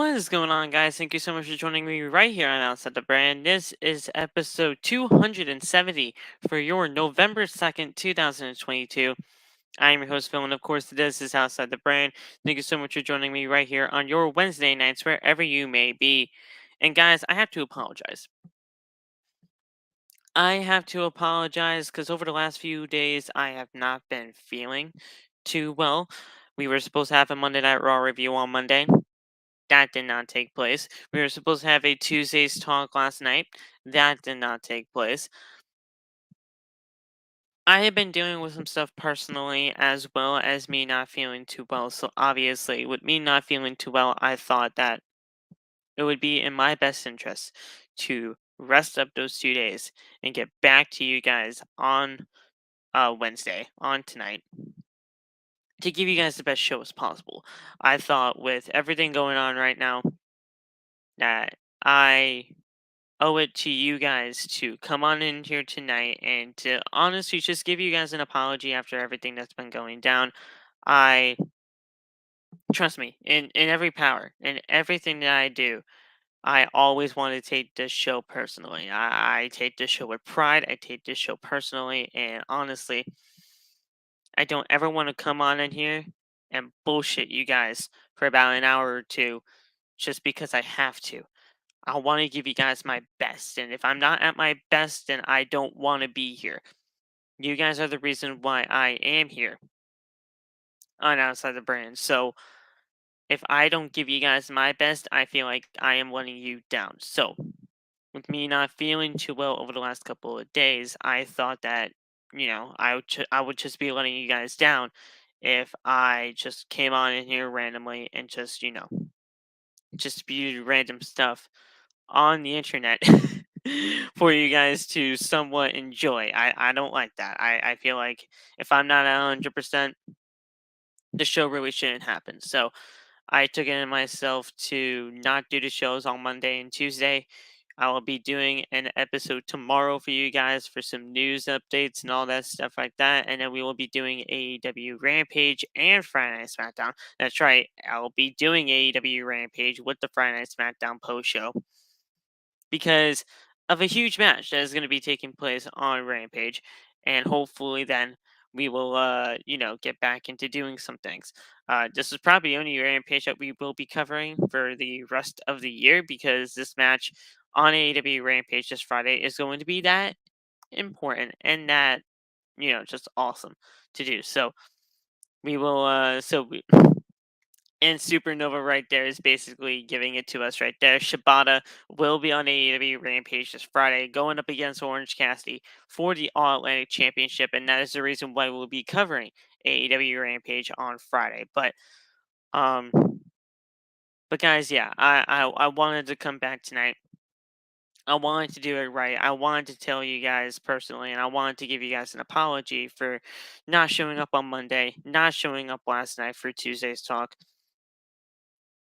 What is going on, guys? Thank you so much for joining me right here on Outside the Brand. This is episode 270 for your November 2nd, 2022. I am your host, Phil, and of course, this is Outside the Brand. Thank you so much for joining me right here on your Wednesday nights, wherever you may be. And, guys, I have to apologize. I have to apologize because over the last few days, I have not been feeling too well. We were supposed to have a Monday Night Raw review on Monday. That did not take place. We were supposed to have a Tuesday's talk last night. That did not take place. I have been dealing with some stuff personally as well as me not feeling too well. So obviously, with me not feeling too well, I thought that it would be in my best interest to rest up those 2 days and get back to you guys on Wednesday, on tonight, to give you guys the best show as possible. I thought with everything going on right now that I owe it to you guys to come on in here tonight and to honestly just give you guys an apology after everything that's been going down. I trust me, in every power, in everything that I do, I always want to take this show personally. I take this show with pride. I take this show personally, and honestly, I don't ever want to come on in here and bullshit you guys for about an hour or two just because I have to. I want to give you guys my best. And if I'm not at my best, then I don't want to be here. You guys are the reason why I am here on Outside the Brand. So if I don't give you guys my best, I feel like I am letting you down. So with me not feeling too well over the last couple of days, I thought that, I would just be letting you guys down if I just came on in here randomly and just spewed random stuff on the internet for you guys to somewhat enjoy. I don't like that. I feel like if I'm not at 100%, the show really shouldn't happen. So I took it in myself to not do the shows on Monday and Tuesday. I will be doing an episode tomorrow for you guys for some news updates and all that stuff like that. And then we will be doing AEW Rampage and Friday Night SmackDown. That's right. I'll be doing AEW Rampage with the Friday Night SmackDown post show because of a huge match that is going to be taking place on Rampage, and hopefully then we will, get back into doing some things. This is probably the only Rampage that we will be covering for the rest of the year because this match on AEW Rampage this Friday is going to be that important and that just awesome to do. So we will, and Supernova right there is basically giving it to us right there. Shibata will be on AEW Rampage this Friday, going up against Orange Cassidy for the All Atlantic Championship, and that is the reason why we'll be covering AEW Rampage on Friday. Um, but guys, yeah, I wanted to come back tonight. I wanted to do it right. I wanted to tell you guys personally, and I wanted to give you guys an apology for not showing up on Monday, not showing up last night for Tuesday's talk.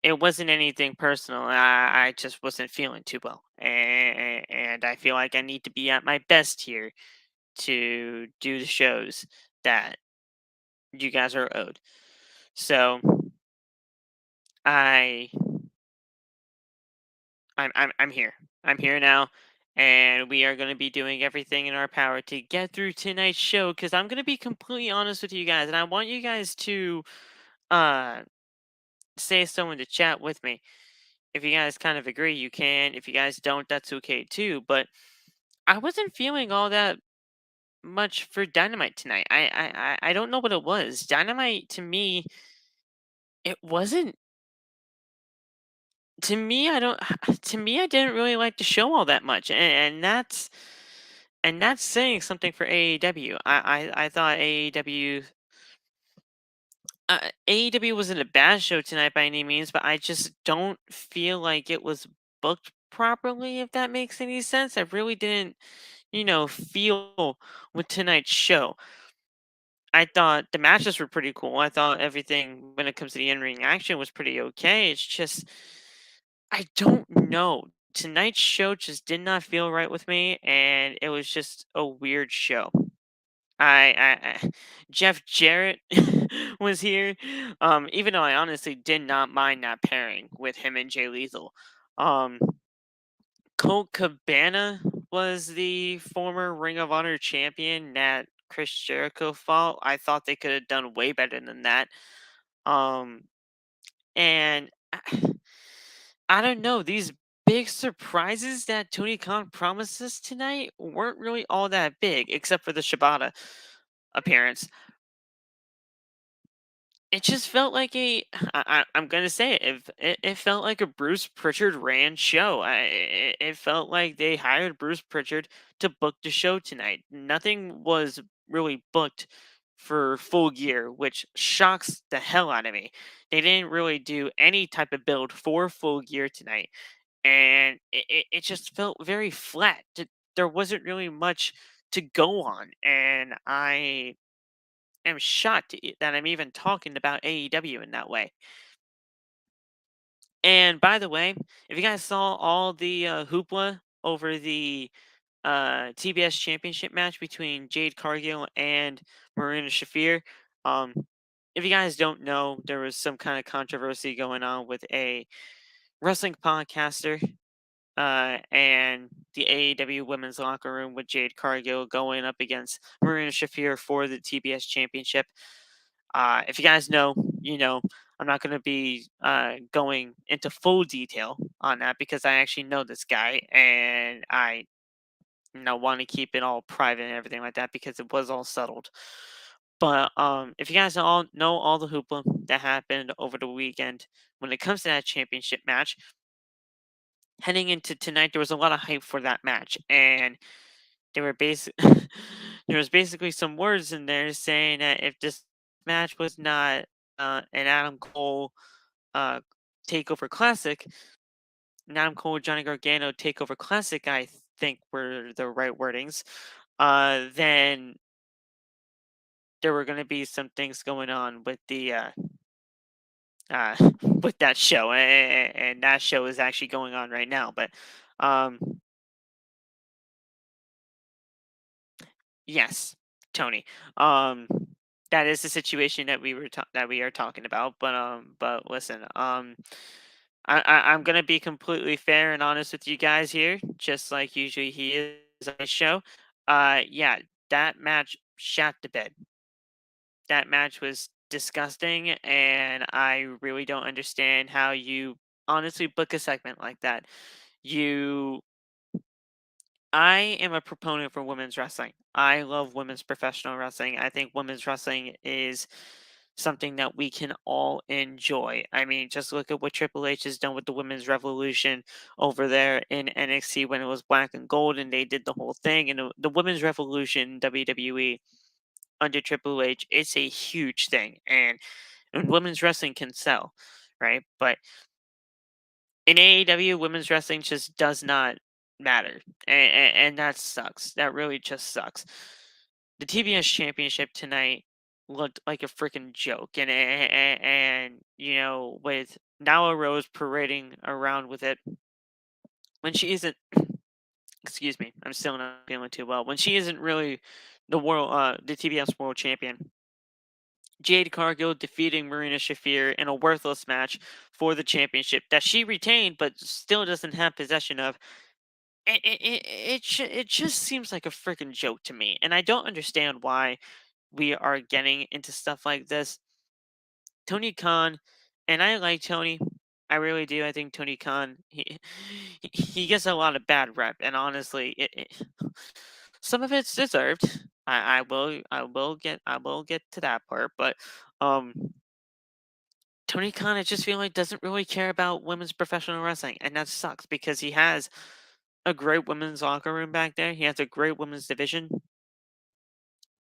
It wasn't anything personal. I just wasn't feeling too well, and I feel like I need to be at my best here to do the shows that you guys are owed. So I I'm here. I'm here now, and we are going to be doing everything in our power to get through tonight's show. Because I'm going to be completely honest with you guys, and I want you guys to uh say so in the chat with me. If you guys kind of agree, you can. If you guys don't, that's okay too. But I wasn't feeling all that much for Dynamite tonight. I don't know what it was. Dynamite to me, it wasn't. To me, I don't. To me, I didn't really like the show all that much, and that's saying something for AEW. I thought AEW wasn't a bad show tonight by any means, but I just don't feel like it was booked properly. If that makes any sense, I really didn't feel with tonight's show. I thought the matches were pretty cool. I thought everything when it comes to the in-ring action was pretty okay. It's just I don't know. Tonight's show just did not feel right with me, and it was just a weird show. I Jeff Jarrett was here. Even though I honestly did not mind that pairing with him and Jay Lethal. Um, Colt Cabana was the former Ring of Honor champion that Chris Jericho fought. I thought they could have done way better than that. Um, and I don't know, these big surprises that Tony Khan promised us tonight weren't really all that big, except for the Shibata appearance. It just felt like I'm gonna say it, it felt like a Bruce Pritchard ran show. It felt like they hired Bruce Pritchard to book the show tonight. Nothing was really booked for Full Gear, which shocks the hell out of me. They didn't really do any type of build for Full Gear tonight, and it just felt very flat. There wasn't really much to go on, and I am shocked that I'm even talking about AEW in that way. And by the way, if you guys saw all the hoopla over the TBS Championship match between Jade Cargill and Marina Shafir, um, if you guys don't know, there was some kind of controversy going on with a wrestling podcaster and the AEW women's locker room with Jade Cargill going up against Marina Shafir for the TBS Championship. If you guys know, you know, I'm not going to be going into full detail on that because I actually know this guy and I, want to keep it all private and everything like that because it was all settled. But if you guys all know all the hoopla that happened over the weekend when it comes to that championship match, heading into tonight, there was a lot of hype for that match, and they were basic. There was basically some words in there saying that if this match was not an Adam Cole uh, Takeover Classic, an Adam Cole Johnny Gargano Takeover Classic, I think were the right wordings. Then there were going to be some things going on with the with that show, and that show is actually going on right now. But um, yes, Tony. Um, that is the situation that that we are talking about. But listen, I'm gonna be completely fair and honest with you guys here, just like usually he is on his show. Yeah, that match shat the bed. That match was disgusting, and I really don't understand how you honestly book a segment like that. You I am a proponent for women's wrestling. I love women's professional wrestling. I think women's wrestling is something that we can all enjoy. I mean, just look at what Triple H has done with the women's revolution over there in NXT when it was black and gold and they did the whole thing. And the women's revolution in WWE under Triple H, it's a huge thing. And women's wrestling can sell, right? But in AEW, women's wrestling just does not matter, and that sucks. That really just sucks. The TBS Championship tonight looked like a freaking joke, and with Nala Rose parading around with it when she isn't. Excuse me, I'm still not feeling too well. When she isn't really the TBS World Champion. Jade Cargill defeating Marina Shafir in a worthless match for the championship that she retained but still doesn't have possession of. It just seems like a freaking joke to me, and I don't understand why we are getting into stuff like this. Tony Khan, and I like Tony. I really do. I think Tony Khan he gets a lot of bad rep, and honestly, some of it's deserved. I will get to that part, but um Tony Khan, I just feel like doesn't really care about women's professional wrestling, and that sucks because he has a great women's locker room back there. He has a great women's division,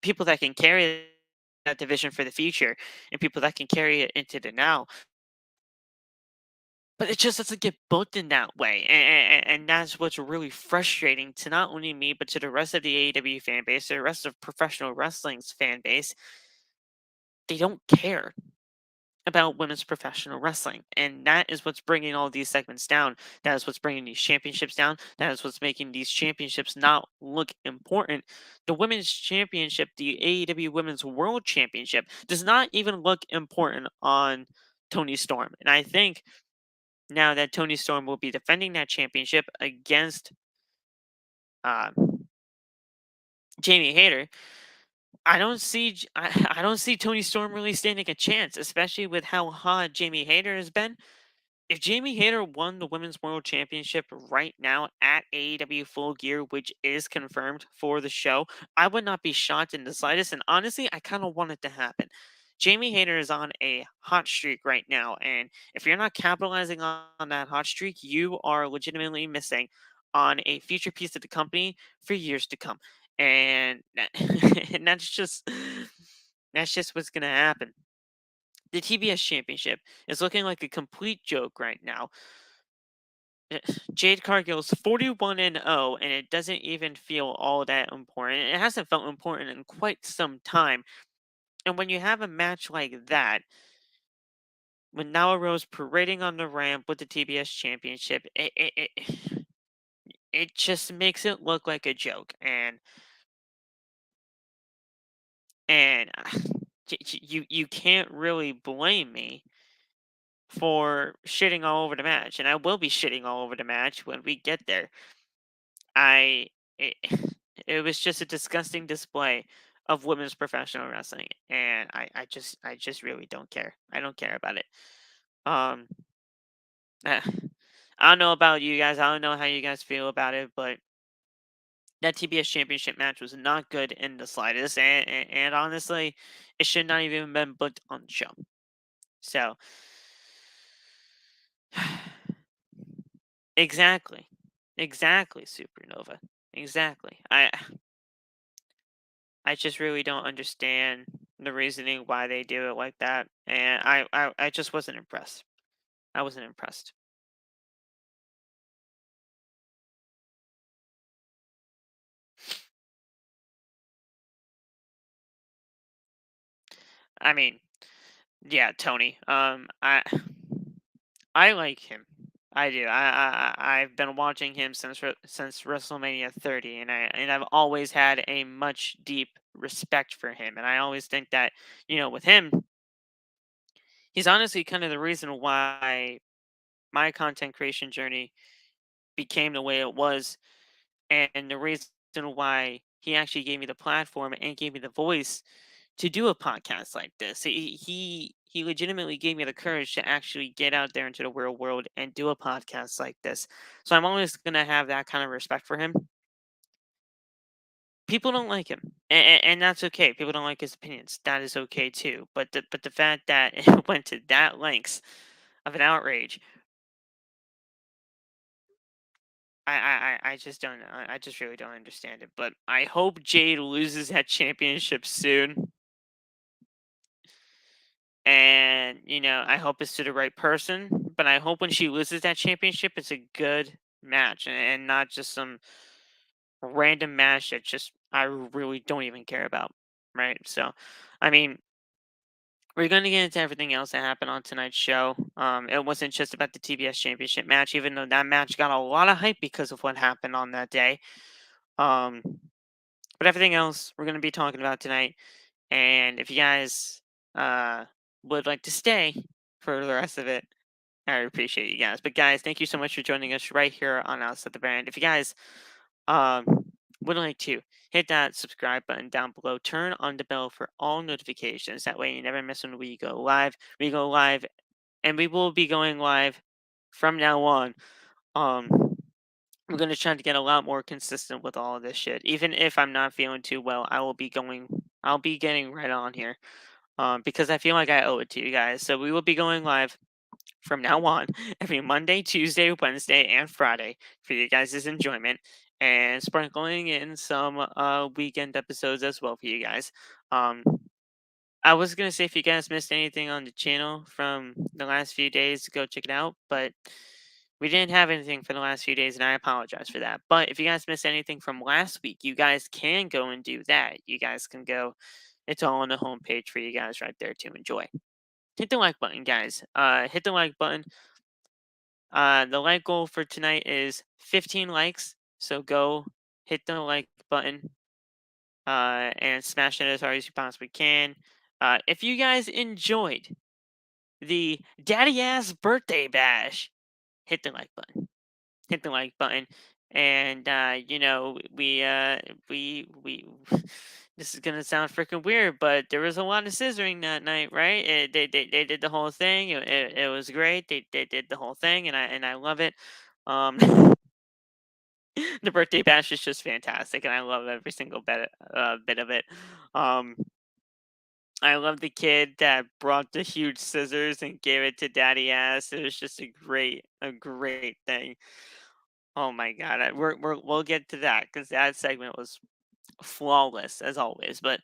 people that can carry that division for the future, and people that can carry it into the now. But it just doesn't get booked in that way, and that's what's really frustrating to not only me but to the rest of the AEW fan base, to the rest of professional wrestling's fan base. They don't care. about women's professional wrestling. And that is what's bringing all these segments down. That is what's bringing these championships down. That is what's making these championships not look important. The women's championship, the AEW Women's World Championship, does not even look important on Tony Storm. And I think now that Tony Storm will be defending that championship against uh, Jamie Hayter, I don't see Tony Storm really standing a chance, especially with how hot Jamie Hayter has been. If Jamie Hayter won the Women's World Championship right now at AEW Full Gear, which is confirmed for the show, I would not be shocked in the slightest. And honestly, I kind of want it to happen. Jamie Hayter is on a hot streak right now. And if you're not capitalizing on that hot streak, you are legitimately missing on a future piece of the company for years to come. And, and that's just what's going to happen. The TBS Championship is looking like a complete joke right now. Jade Cargill's 41-0, and it doesn't even feel all that important. It hasn't felt important in quite some time. And when you have a match like that, when Nala Rose parading on the ramp with the TBS Championship, it just makes it look like a joke. And you can't really blame me for shitting all over the match, and I will be shitting all over the match when we get there. I it, it was just a disgusting display of women's professional wrestling, and I just really don't care. I don't care about it. Um, uh, I don't know about you guys. I don't know how you guys feel about it, but that TBS Championship match was not good in the slightest, and honestly, it should not even been booked on the show. So, exactly, exactly, Supernova, exactly. I just really don't understand the reasoning why they do it like that, and I just wasn't impressed. I wasn't impressed. I mean, yeah, Tony. I like him. I do. I've been watching him since WrestleMania 30, and I've always had a much deep respect for him, and I always think that with him, he's honestly kind of the reason why my content creation journey became the way it was, and the reason why he actually gave me the platform and gave me the voice to do a podcast like this. He legitimately gave me the courage to actually get out there into the real world and do a podcast like this. So I'm always gonna have that kind of respect for him. People don't like him, and that's okay. People don't like his opinions. That is okay too. But the fact that it went to that lengths of an outrage, I just don't know. I just really don't understand it. But I hope Jade loses that championship soon. And I hope it's to the right person, but I hope when she loses that championship it's a good match, and not just some random match that just I really don't even care about, right? So I mean, we're going to get into everything else that happened on tonight's show. It wasn't just about the TBS championship match, even though that match got a lot of hype because of what happened on that day. um but everything else we're going to be talking about tonight. And if you guys would like to stay for the rest of it, I appreciate you guys. But guys, thank you so much for joining us right here on Outside the Brand. If you guys um would like to hit that subscribe button down below, turn on the bell for all notifications. That way you never miss when we go live. We go live, and we will be going live from now on. Um I'm gonna try to get a lot more consistent with all of this shit. Even if I'm not feeling too well, I'll be getting right on here. Because I feel like I owe it to you guys. So we will be going live from now on every Monday, Tuesday, Wednesday, and Friday for you guys' enjoyment, and sprinkling in some weekend episodes as well for you guys. Um, I was gonna say if you guys missed anything on the channel from the last few days, go check it out, but we didn't have anything for the last few days, and I apologize for that. But if you guys missed anything from last week, you guys can go and do that. You guys can go. It's all on the homepage for you guys right there to enjoy. hit the like button, guys. Hit the like button. The like goal for tonight is 15 likes. So go hit the like button and smash it as hard as you possibly can. If you guys enjoyed the Daddy Ass Birthday Bash, hit the like button. Hit the like button. And we this is gonna sound freaking weird, but there was a lot of scissoring that night, right? They did the whole thing. It was great. They did the whole thing, and I love it. Um, the birthday bash is just fantastic, and I love every single bit of it. Um, I love the kid that brought the huge scissors and gave it to Daddy Ass. It was just a great thing. Oh my god, we'll get to that because that segment was flawless as always. But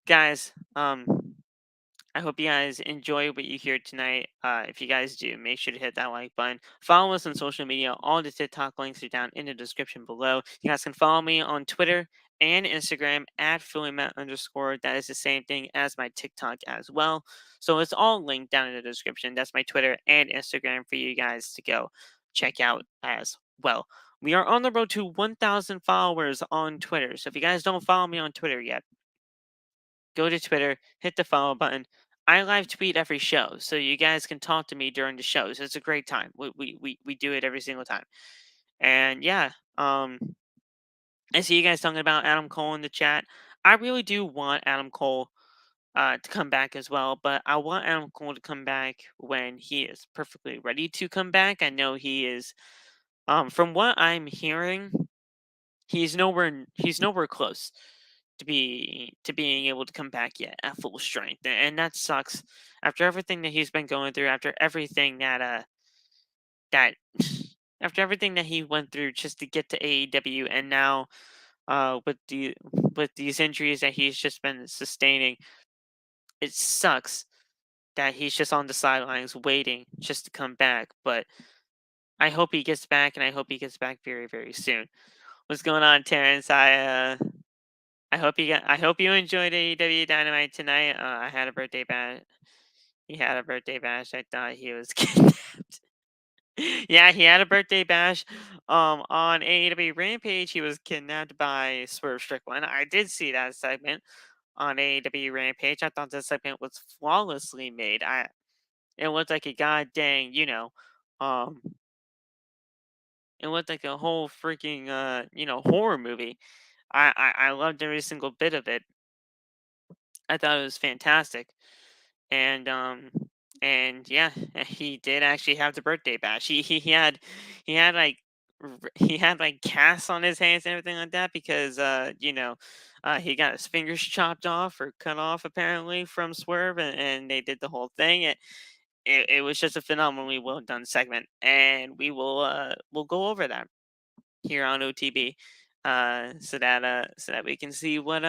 guys, I hope you guys enjoy what you hear tonight. If you guys do, make sure to hit that like button. Follow us on social media. All the TikTok links are down in the description below. You guys can follow me on Twitter and Instagram at @PhillyMatt_. That is the same thing as my TikTok as well. So it's all linked down in the description. That's my Twitter and Instagram for you guys to go check out as well. We are on the road to 1,000 followers on Twitter. So if you guys don't follow me on Twitter yet, go to Twitter, hit the follow button. I live tweet every show, so you guys can talk to me during the shows. It's a great time. We do it every single time. And yeah, I see you guys talking about Adam Cole in the chat. I really do want Adam Cole to come back as well, but I want Adam Cole to come back when he is perfectly ready to come back. I know he is. From what I'm hearing, he's nowhere close to being able to come back yet at full strength, and that sucks. After everything that he's been going through, after everything that after everything that he went through just to get to AEW, and now with these injuries that he's just been sustaining, it sucks that he's just on the sidelines waiting just to come back. But I hope he gets back, and I hope he gets back very, very soon. What's going on, Terrence? I hope you enjoyed AEW Dynamite tonight. I had a birthday bash. He had a birthday bash. I thought he was kidnapped. Yeah, he had a birthday bash. On AEW Rampage, he was kidnapped by Swerve Strickland. I did see that segment on AEW Rampage. I thought that segment was flawlessly made. It looked like a god dang, um, it looked like a whole freaking horror movie. I loved every single bit of it. I thought it was fantastic. And and yeah, he did actually have the birthday bash. He had like he had like casts on his hands and everything like that because he got his fingers chopped off or cut off apparently from Swerve, and they did the whole thing. It was just a phenomenally well done segment, and we'll go over that here on OTB, so that we can see what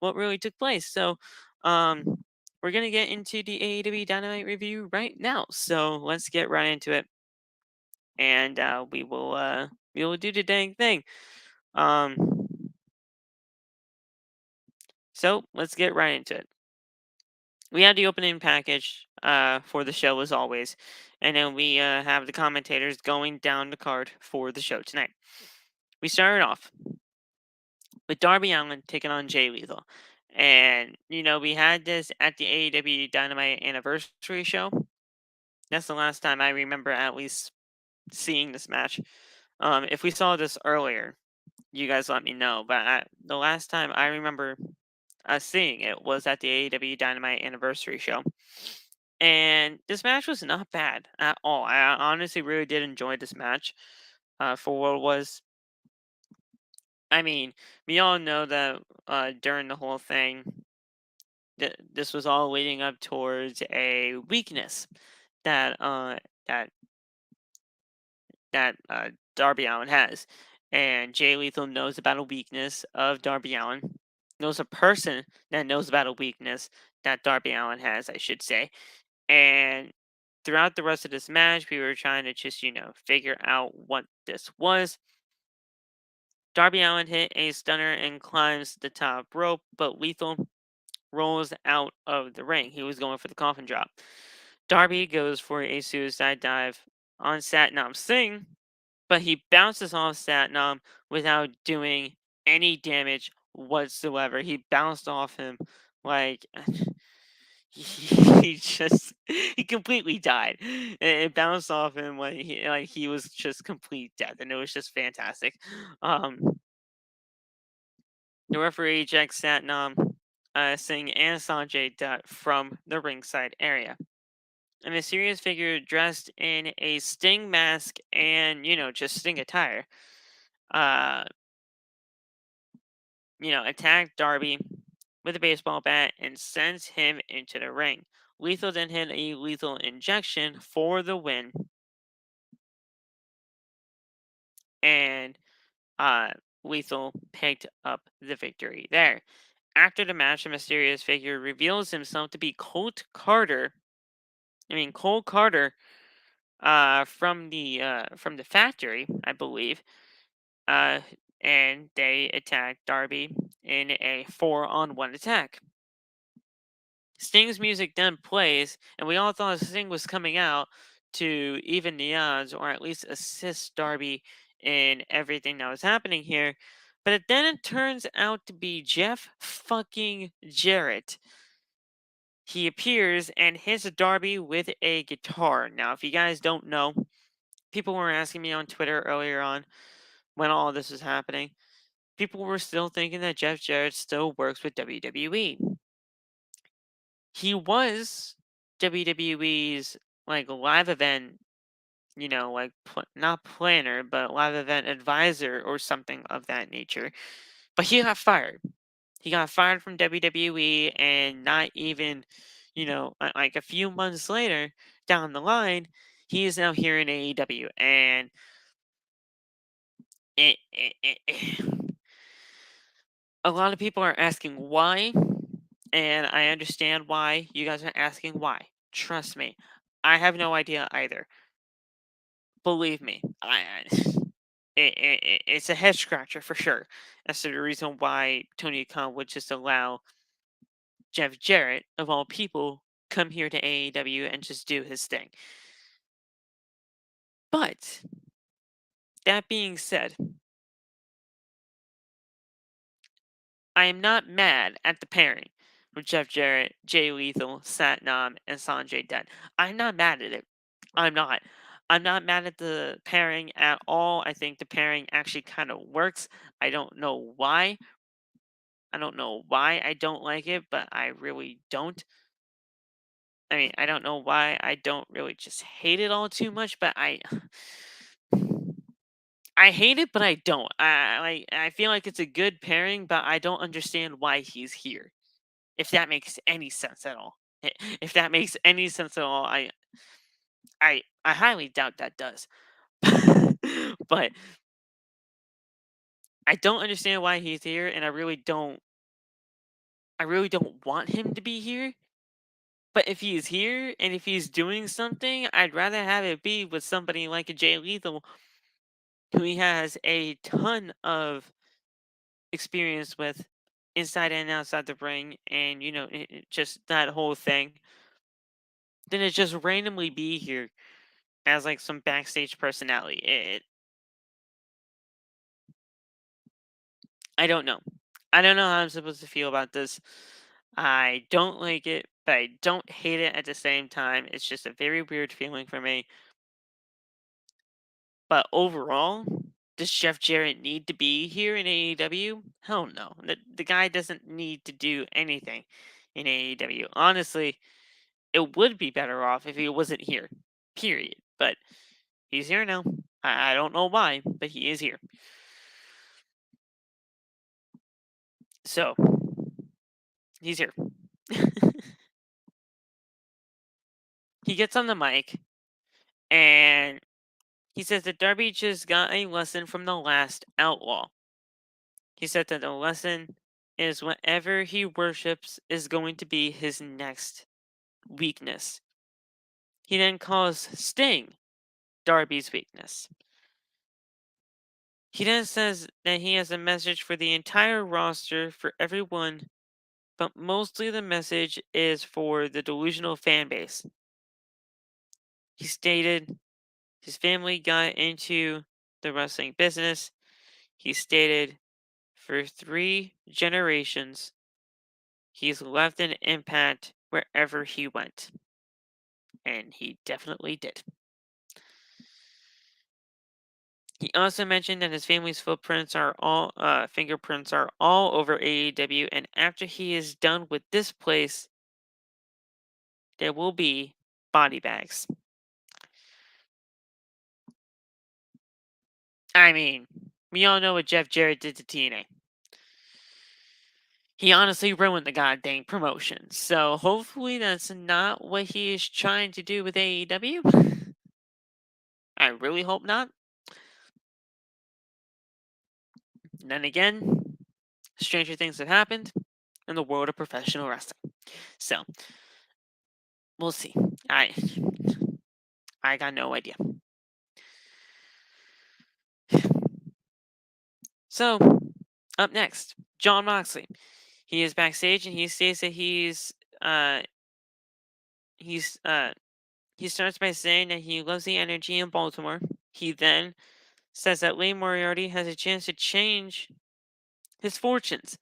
really took place. So, we're gonna get into the AEW Dynamite review right now. So let's get right into it, and we will do the dang thing. Um, so let's get right into it. We have the opening package for the show as always, and then we have the commentators going down the card for the show tonight. We started off with Darby Allin taking on Jay Lethal. And, we had this at the AEW Dynamite anniversary show. That's the last time I remember at least seeing this match. If we saw this earlier, you guys let me know. But the last time I remember seeing it was at the AEW Dynamite anniversary show. And this match was not bad at all. I honestly really did enjoy this match for what it was. I mean, we all know that during the whole thing, this was all leading up towards a weakness that that Darby Allin has, and Jay Lethal knows about a weakness of Darby Allin, knows a person that knows about a weakness that Darby Allin has, I should say, and throughout the rest of this match, we were trying to just figure out what this was. Darby Allin hit a stunner and climbs the top rope, but Lethal rolls out of the ring. He was going for the coffin drop. Darby goes for a suicide dive on Satnam Singh, but he bounces off Satnam without doing any damage whatsoever. He bounced off him like he just he completely died. It bounced off him like he was just complete death, and it was just fantastic. The referee ejects Satnam, Singh, and Sonjay Dutt from the ringside area. A mysterious figure dressed in a Sting mask and, just Sting attire, uh, attacked Darby with a baseball bat and sends him into the ring. Lethal then hit a lethal injection for the win, and uh, Lethal picked up the victory there. After the match, the mysterious figure reveals himself to be Colt Carter. Cole Carter, from the factory, I believe. Uh, and they attack Darby in a 4-on-1 attack. Sting's music then plays, and we all thought Sting was coming out to even the odds or at least assist Darby in everything that was happening here. But then it turns out to be Jeff fucking Jarrett. He appears and hits Darby with a guitar. Now, if you guys don't know, people were asking me on Twitter earlier on when all this was happening. People were still thinking that Jeff Jarrett still works with WWE. He was WWE's live event, not planner, but live event advisor or something of that nature. But he got fired. He got fired from WWE, and not even, like a few months later down the line, he is now here in AEW, and a lot of people are asking why, and I understand why you guys are asking why. Trust me, I have no idea either. Believe me, it's a head scratcher for sure. That's the reason why Tony Khan would just allow Jeff Jarrett, of all people, come here to AEW and just do his thing. But that being said, I am not mad at the pairing with Jeff Jarrett, Jay Lethal, Satnam, and Sonjay Dutt. I'm not mad at it. I'm not. I'm not mad at the pairing at all. I think the pairing actually kind of works. I don't know why. I don't know why I don't like it, but I really don't. I don't know why I don't really just hate it all too much, but I hate it, but I don't. I feel like it's a good pairing, but I don't understand why he's here. If that makes any sense at all. If that makes any sense at all, I highly doubt that does. But I don't understand why he's here, and I really don't want him to be here. But if he is here and if he's doing something, I'd rather have it be with somebody like a Jay Lethal, who he has a ton of experience with inside and outside the ring, and just that whole thing. Then it just randomly be here as like some backstage personality. I don't know. I don't know how I'm supposed to feel about this. I don't like it, but I don't hate it at the same time. It's just a very weird feeling for me. But overall, does Jeff Jarrett need to be here in AEW? Hell no. The guy doesn't need to do anything in AEW. Honestly, it would be better off if he wasn't here. Period. But he's here now. I don't know why, but he is here. So, he's here. He gets on the mic and he says that Darby just got a lesson from the last outlaw. He said that the lesson is whatever he worships is going to be his next weakness. He then calls Sting Darby's weakness. He then says that he has a message for the entire roster, for everyone, but mostly the message is for the delusional fan base. He stated his family got into the wrestling business. He stated for 3 generations, he's left an impact wherever he went. And he definitely did. He also mentioned that his family's fingerprints are all over AEW, and after he is done with this place, there will be body bags. I mean, we all know what Jeff Jarrett did to TNA. He honestly ruined the goddamn promotion. So hopefully that's not what he is trying to do with AEW. I really hope not. And then again, stranger things have happened in the world of professional wrestling. So we'll see. I got no idea. So up next, Jon Moxley. He is backstage and he states that he starts by saying that he loves the energy in Baltimore. He then says that Lee Moriarty has a chance to change his fortunes.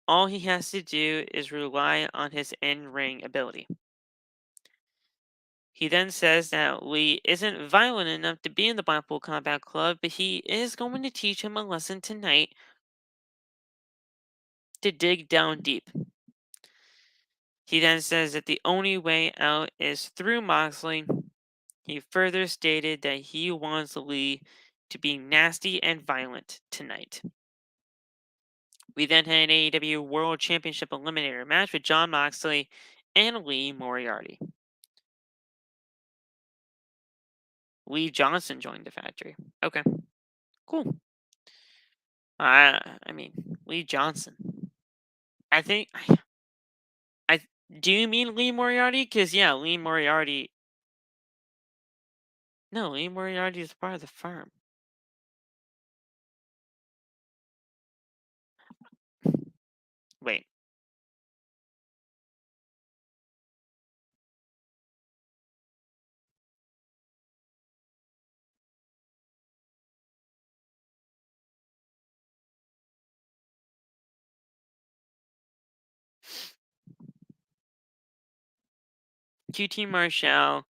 All he has to do is rely on his in-ring ability. He then says that Lee isn't violent enough to be in the Blackpool Combat Club, but he is going to teach him a lesson tonight to dig down deep. He then says that the only way out is through Moxley. He further stated that he wants Lee to be nasty and violent tonight. We then had an AEW World Championship Eliminator match with Jon Moxley and Lee Moriarty. Lee Johnson joined the factory. Okay, cool. I mean, Lee Johnson. I think. Do you mean Lee Moriarty? Because yeah, Lee Moriarty. No, Lee Moriarty is part of the firm. Wait. QT Marshall,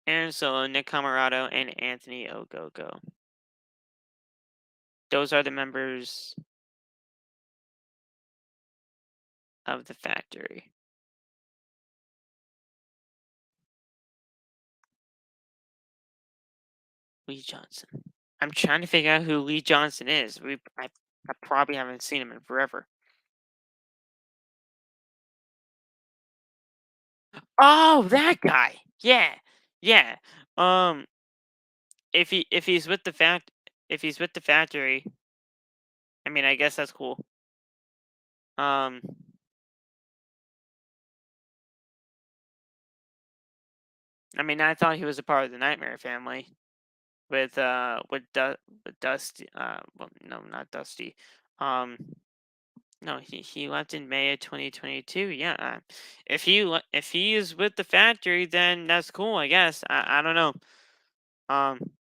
Aaron Solo, Nick Camarado, and Anthony Ogogo. Those are the members of the factory. Lee Johnson. I'm trying to figure out who Lee Johnson is. I probably haven't seen him in forever. Oh, that guy. Yeah. Yeah. If he's with the factory, I mean, I guess that's cool. I mean, I thought he was a part of the Nightmare family with Dusty. Well, no, not Dusty. No, he left in May of 2022. Yeah, if he is with the factory, then that's cool. I guess I don't know.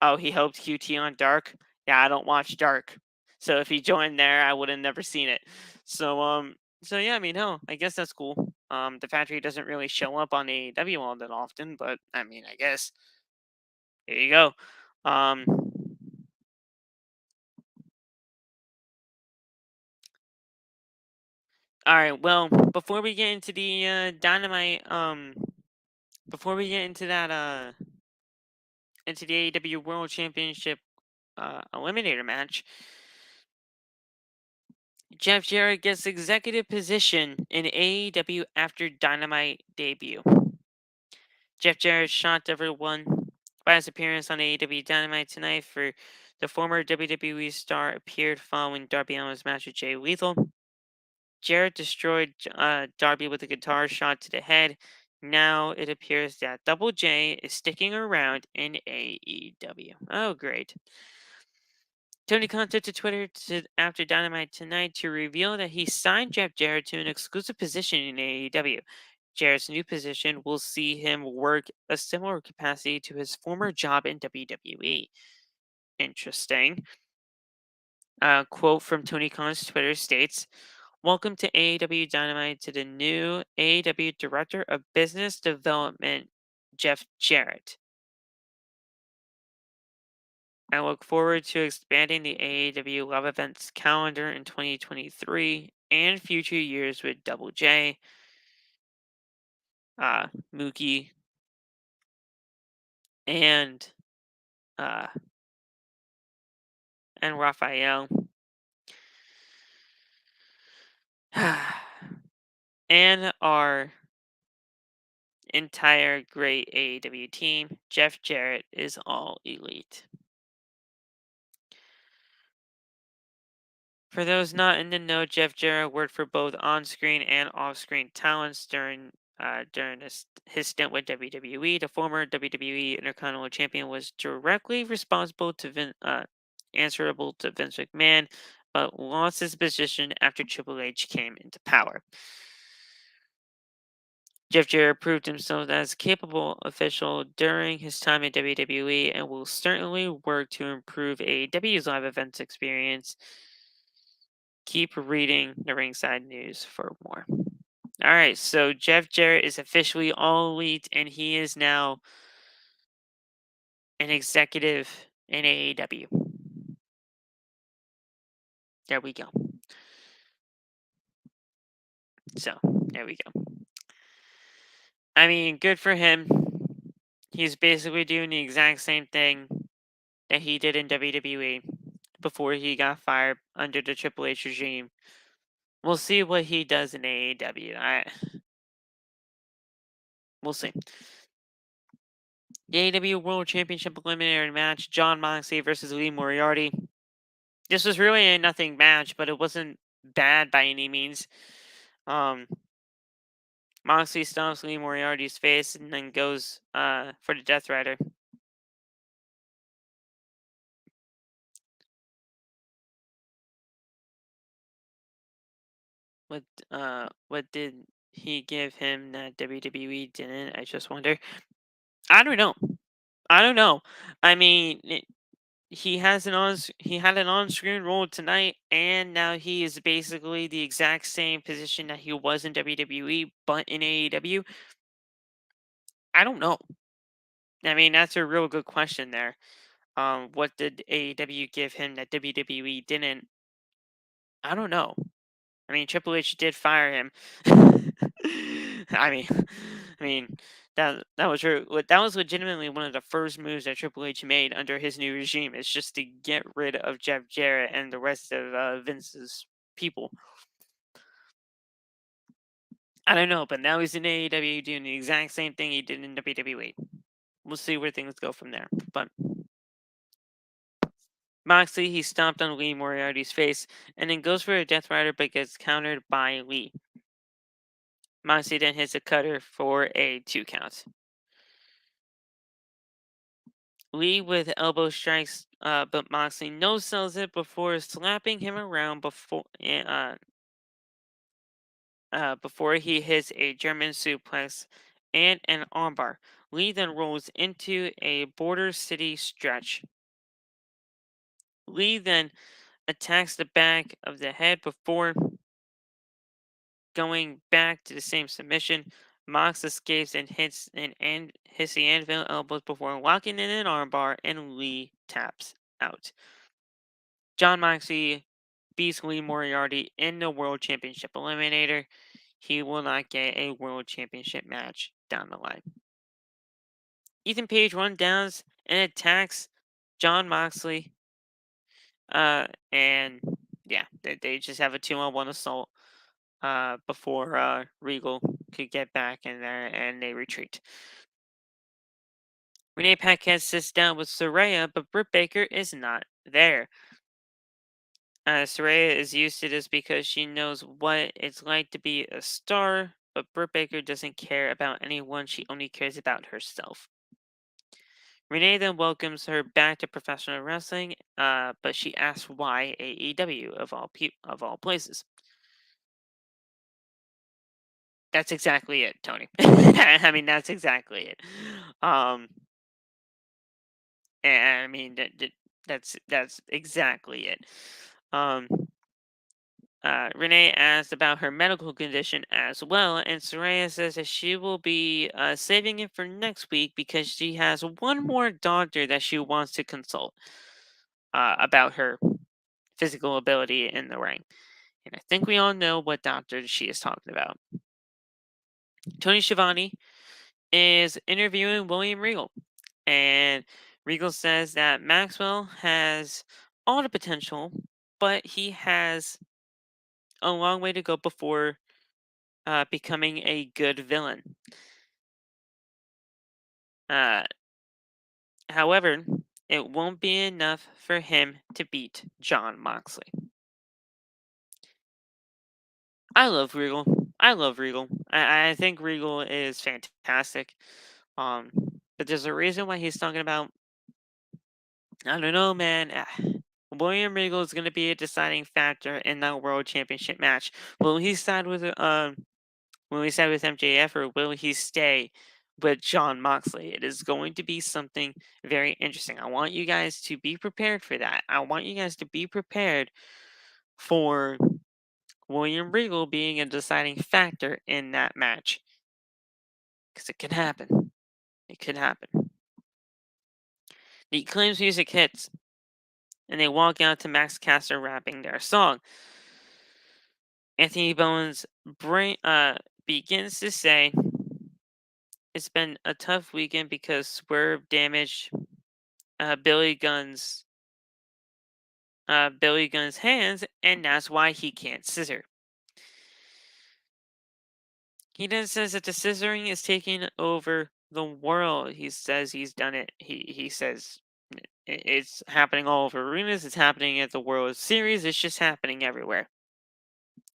Oh, he helped QT on Dark. Yeah, I don't watch Dark, so if he joined there, I would have never seen it. So yeah, I mean, no, I guess that's cool. The factory doesn't really show up on AEW all that often, but I mean, I guess there you go. All right. Well, before we get into the Dynamite, before we get into that, into the AEW World Championship Eliminator match, Jeff Jarrett gets executive position in AEW after Dynamite debut. Jeff Jarrett shocked everyone by his appearance on AEW Dynamite tonight. For the former WWE star appeared following Darby Allin's match with Jay Lethal. Jarrett destroyed Darby with a guitar shot to the head. Now it appears that Double J is sticking around in AEW. Oh, great. Tony Khan took to Twitter after Dynamite tonight to reveal that he signed Jeff Jarrett to an exclusive position in AEW. Jarrett's new position will see him work a similar capacity to his former job in WWE. Interesting. A quote from Tony Khan's Twitter states, "Welcome to AEW Dynamite to the new AEW Director of Business Development, Jeff Jarrett. I look forward to expanding the AEW Live Events calendar in 2023 and future years with Double J, Mookie, and uh, and Raphael, and our entire great AEW team. Jeff Jarrett is all elite." For those not in the know, Jeff Jarrett worked for both on-screen and off-screen talents during his stint with WWE. The former WWE Intercontinental Champion was directly responsible to answerable to Vince McMahon, but lost his position after Triple H came into power. Jeff Jarrett proved himself as a capable official during his time at WWE and will certainly work to improve AEW's live events experience. Keep reading the Ringside News for more. All right, so Jeff Jarrett is officially all elite, and he is now an executive in AEW. There we go. So, there we go. I mean, good for him. He's basically doing the exact same thing that he did in WWE before he got fired under the Triple H regime. We'll see what he does in AEW. We'll see. The AEW World Championship Eliminator match, Jon Moxley versus Lee Moriarty. This was really a nothing match, but it wasn't bad by any means. Moxley stomps Lee Moriarty's face and then goes for the Death Rider. What did he give him that WWE didn't? I just wonder. I don't know. I mean, he had an on-screen role tonight, and now he is basically the exact same position that he was in WWE, but in AEW. I don't know. I mean, that's a real good question there. What did AEW give him that WWE didn't? I don't know. I mean, Triple H did fire him. I mean, I mean that was true. That was legitimately one of the first moves that Triple H made under his new regime. Is just to get rid of Jeff Jarrett and the rest of Vince's people. I don't know, but now he's in AEW doing the exact same thing he did in WWE. We'll see where things go from there. But Moxley, he stomped on Lee Moriarty's face and then goes for a Death Rider but gets countered by Lee. Moxley then hits a cutter for a 2 count. Lee with elbow strikes, but Moxley no-sells it before slapping him around before he hits a German suplex and an armbar. Lee then rolls into a Border City stretch. Lee then attacks the back of the head before going back to the same submission. Mox escapes and hits the anvil elbows before locking in an armbar, and Lee taps out. Jon Moxley beats Lee Moriarty in the World Championship Eliminator. He will not get a World Championship match down the line. Ethan Page runs down and attacks Jon Moxley. And yeah, they just have a 2-on-1 assault before Regal could get back in there, and they retreat. Renee Paquette sits down with Saraya, but Britt Baker is not there. Saraya is used to this because she knows what it's like to be a star, but Britt Baker doesn't care about anyone. She only cares about herself. Renee then welcomes her back to professional wrestling, but she asks why AEW of all places. That's exactly it, Tony. I mean, that's exactly it. Um, and I mean, that's exactly it. Um, Renee asked about her medical condition as well, and Saraya says that she will be saving it for next week because she has one more doctor that she wants to consult about her physical ability in the ring. And I think we all know what doctor she is talking about. Tony Schiavone is interviewing William Regal, and Regal says that Maxwell has all the potential, but he has a long way to go before becoming a good villain. Uh, However, it won't be enough for him to beat John Moxley. I love Regal. I love Regal. I think Regal is fantastic. Um, but there's a reason why he's talking about. I don't know, man. William Regal is going to be a deciding factor in that World Championship match. Will he side with Will he side with MJF, or will he stay with John Moxley? It is going to be something very interesting. I want you guys to be prepared for that. I want you guys to be prepared for William Regal being a deciding factor in that match. Because it could happen. It could happen. The Acclaim's music hits, and they walk out to Max Caster rapping their song. Anthony Bowens begins to say, it's been a tough weekend because Swerve damaged Billy Gunn's hands, and that's why he can't scissor. He then says that the scissoring is taking over the world. He says he's done it. He says it's happening all over arenas. It's happening at the World Series. It's just happening everywhere.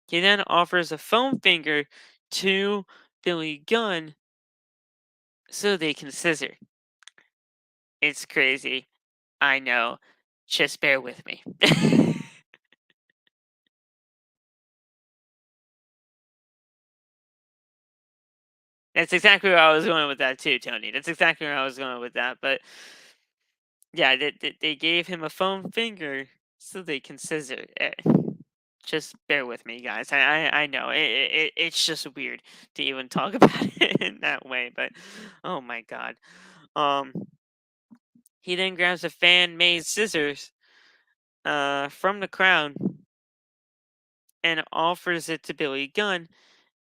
He then offers a foam finger to Billy Gunn so they can scissor. It's crazy. I know. Just bear with me. That's exactly where I was going with that too, Tony. That's exactly where I was going with that. But yeah, they gave him a foam finger so they can scissor. Just bear with me, guys. I know it's just weird to even talk about it in that way. But oh my god. Um, he then grabs a fan-made scissors from the crowd and offers it to Billy Gunn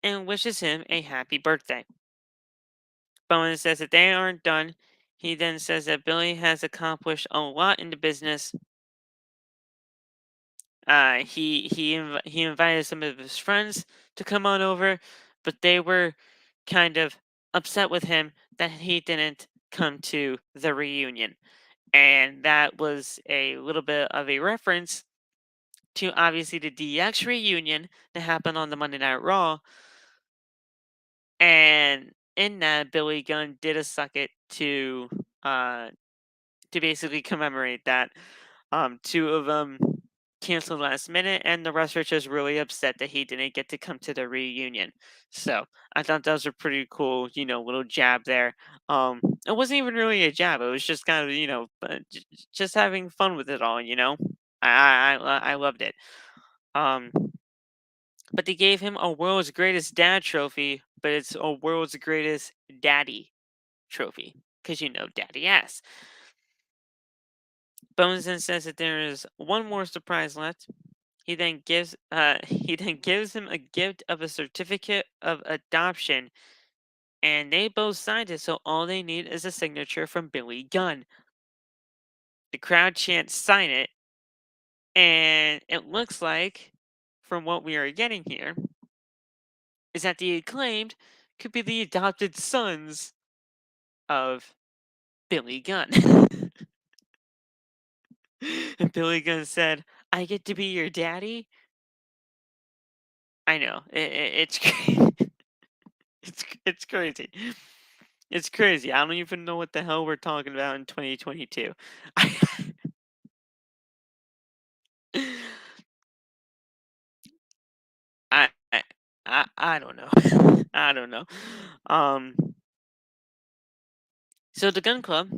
and wishes him a happy birthday. Bowen says that they aren't done. He then says that Billy has accomplished a lot in the business. He invited some of his friends to come on over, but they were kind of upset with him that he didn't come to the reunion, and that was a little bit of a reference to obviously the DX reunion that happened on the Monday Night Raw. And in that, Billy Gunn did a suck it to basically commemorate that. Two of them canceled last minute, and the rest were just really upset that he didn't get to come to the reunion. So I thought that was a pretty cool, little jab there. It wasn't even really a jab; it was just kind of, just having fun with it all. I loved it. Um, but they gave him a world's greatest dad trophy, but it's a world's greatest daddy trophy because daddy ass. Bones then says that there is one more surprise left. He then gives him a gift of a certificate of adoption, and they both signed it. So all they need is a signature from Billy Gunn. The crowd chants "Sign it," and it looks like, from what we are getting here, is that the Acclaimed could be the adopted sons of Billy Gunn. And Billy Gunn said, "I get to be your daddy." I know it's it's crazy. It's crazy. I don't even know what the hell we're talking about in 2022. I, I I don't know. I don't know. Um, so the Gun Club,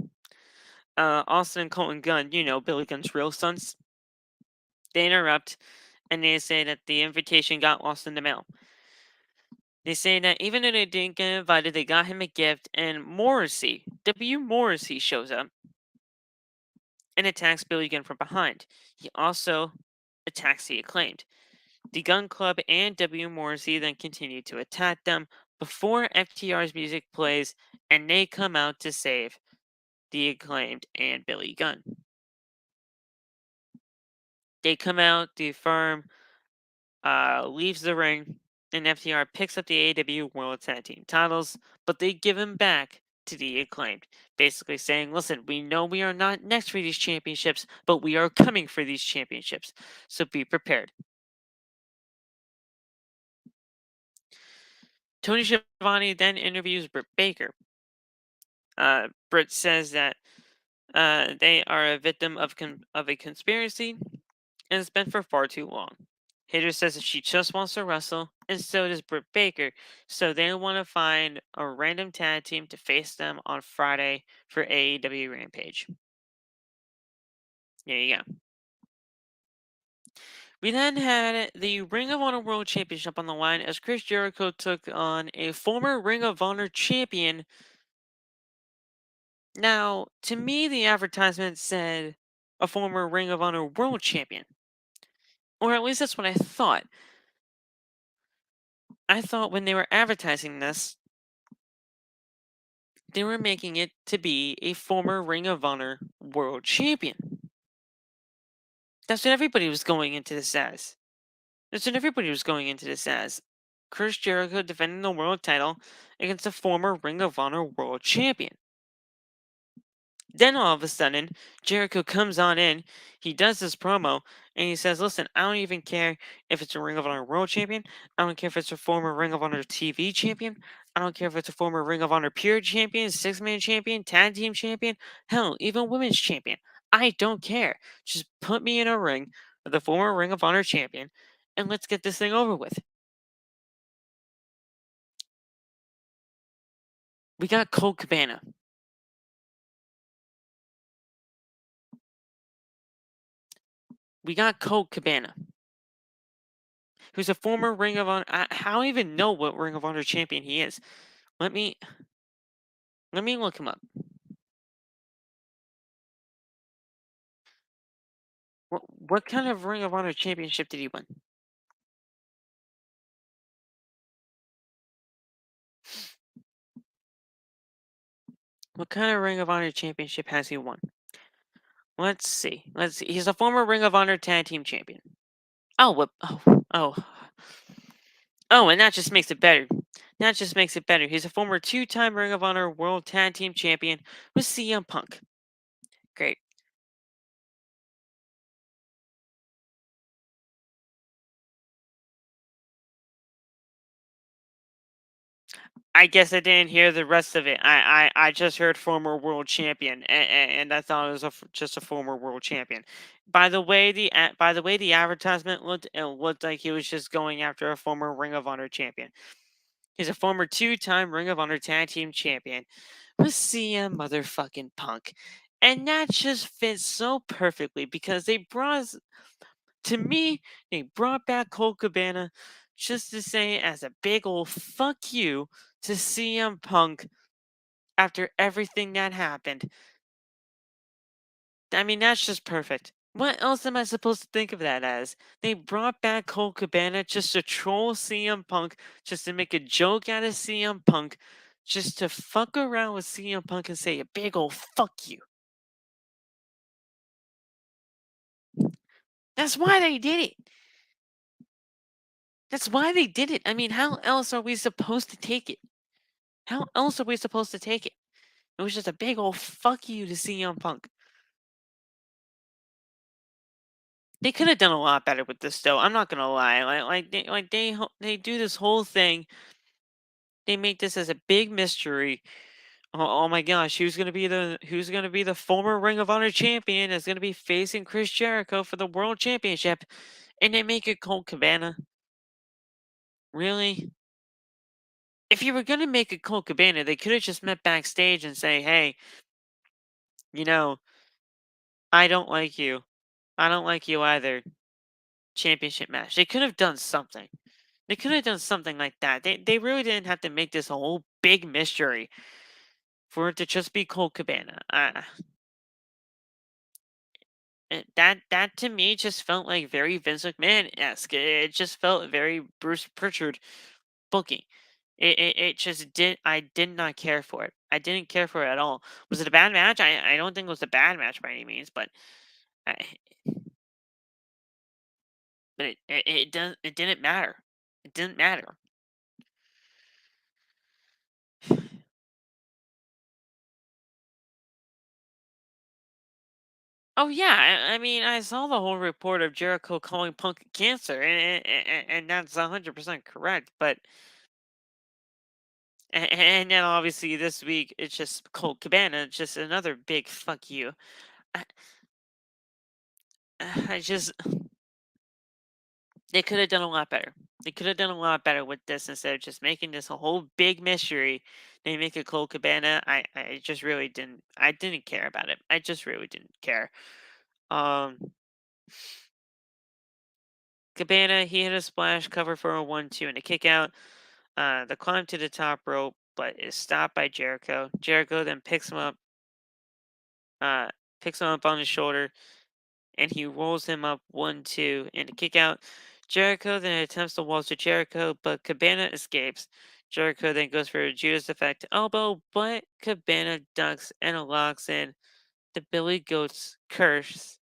Austin and Colton Gunn, Billy Gunn's real sons, they interrupt and they say that the invitation got lost in the mail. They say that even though they didn't get invited, they got him a gift, and Morrissey shows up and attacks Billy Gunn from behind. He also attacks the Acclaimed. The Gun Club and W. Morrissey then continue to attack them before FTR's music plays and they come out to save the Acclaimed and Billy Gunn. They come out, the firm leaves the ring, and FTR picks up the AEW World Tag Team titles, but they give them back to the Acclaimed, basically saying, listen, we know we are not next for these championships, but we are coming for these championships, so be prepared. Tony Schiavone then interviews Britt Baker. Britt says that they are a victim of a conspiracy, and it's been for far too long. Hayter says that she just wants to wrestle, and so does Britt Baker. So they want to find a random tag team to face them on Friday for AEW Rampage. There you go. We then had the Ring of Honor World Championship on the line as Chris Jericho took on a former Ring of Honor champion. Now, to me, the advertisement said a former Ring of Honor World Champion. Or at least that's what I thought. I thought when they were advertising this, they were making it to be a former Ring of Honor World Champion. That's what everybody was going into this as. Chris Jericho defending the world title against a former Ring of Honor World Champion. Then all of a sudden, Jericho comes on in, he does this promo, and he says, listen, I don't even care if it's a Ring of Honor World Champion. I don't care if it's a former Ring of Honor TV Champion. I don't care if it's a former Ring of Honor Pure Champion, Six-Man Champion, Tag Team Champion, hell, even Women's Champion. I don't care. Just put me in a ring with a former Ring of Honor Champion, and let's get this thing over with. We got Colt Cabana. Who's a former Ring of Honor. I don't even know what Ring of Honor champion he is. Let me look him up. What kind of Ring of Honor championship did he win? What kind of Ring of Honor championship has he won? Let's see. He's a former Ring of Honor Tag Team Champion. Oh, what? Oh, and that just makes it better. He's a former two-time Ring of Honor World Tag Team Champion with CM Punk. Great. I guess I didn't hear the rest of it. I just heard former world champion, and I thought it was just a former world champion. By the way, the advertisement looked, it looked like he was just going after a former Ring of Honor champion. He's a former two-time Ring of Honor Tag Team Champion with CM motherfucking Punk, and that just fits so perfectly because to me, they brought back Colt Cabana just to say as a big old fuck you to CM Punk after everything that happened. I mean, that's just perfect. What else am I supposed to think of that as? They brought back Colt Cabana just to troll CM Punk, just to make a joke out of CM Punk, just to fuck around with CM Punk and say a big old fuck you. That's why they did it. I mean, how else are we supposed to take it? It was just a big old fuck you to CM Punk. They could have done a lot better with this, though. I'm not gonna lie. They do this whole thing. They make this as a big mystery. Oh my gosh, who's gonna be the former Ring of Honor champion? Is gonna be facing Chris Jericho for the World Championship, and they make it Colt Cabana. Really? If you were gonna make a Colt Cabana, they could have just met backstage and say, "Hey, you know, I don't like you. I don't like you either. Championship match." They could have done something. They could have done something like that. They really didn't have to make this a whole big mystery for it to just be Colt Cabana. That to me just felt like very Vince McMahon esque. It just felt very Bruce Pritchard booking. It just did. I did not care for it. I didn't care for it at all. Was it a bad match? I don't think it was a bad match by any means, but I, it didn't matter. It didn't matter. Oh yeah, I mean I saw the whole report of Jericho calling Punk cancer, and that's 100% correct. But and then obviously this week it's just Colt Cabana, just another big fuck you. I, I just they could have done a lot better. They could have done a lot better with this instead of just making this a whole big mystery. They make a Colt Cabana. I just really didn't. I didn't care about it. I just really didn't care. Um, Cabana, he hit a splash cover for a 1-2 and a kick out. The climb to the top rope, but is stopped by Jericho. Jericho then uh, picks him up on his shoulder, and he rolls him up 1-2 and a kick out. Jericho then attempts to waltz to Jericho, but Cabana escapes. Jericho then goes for a Judas effect elbow, but Cabana ducks and locks in the Billy Goat's curse.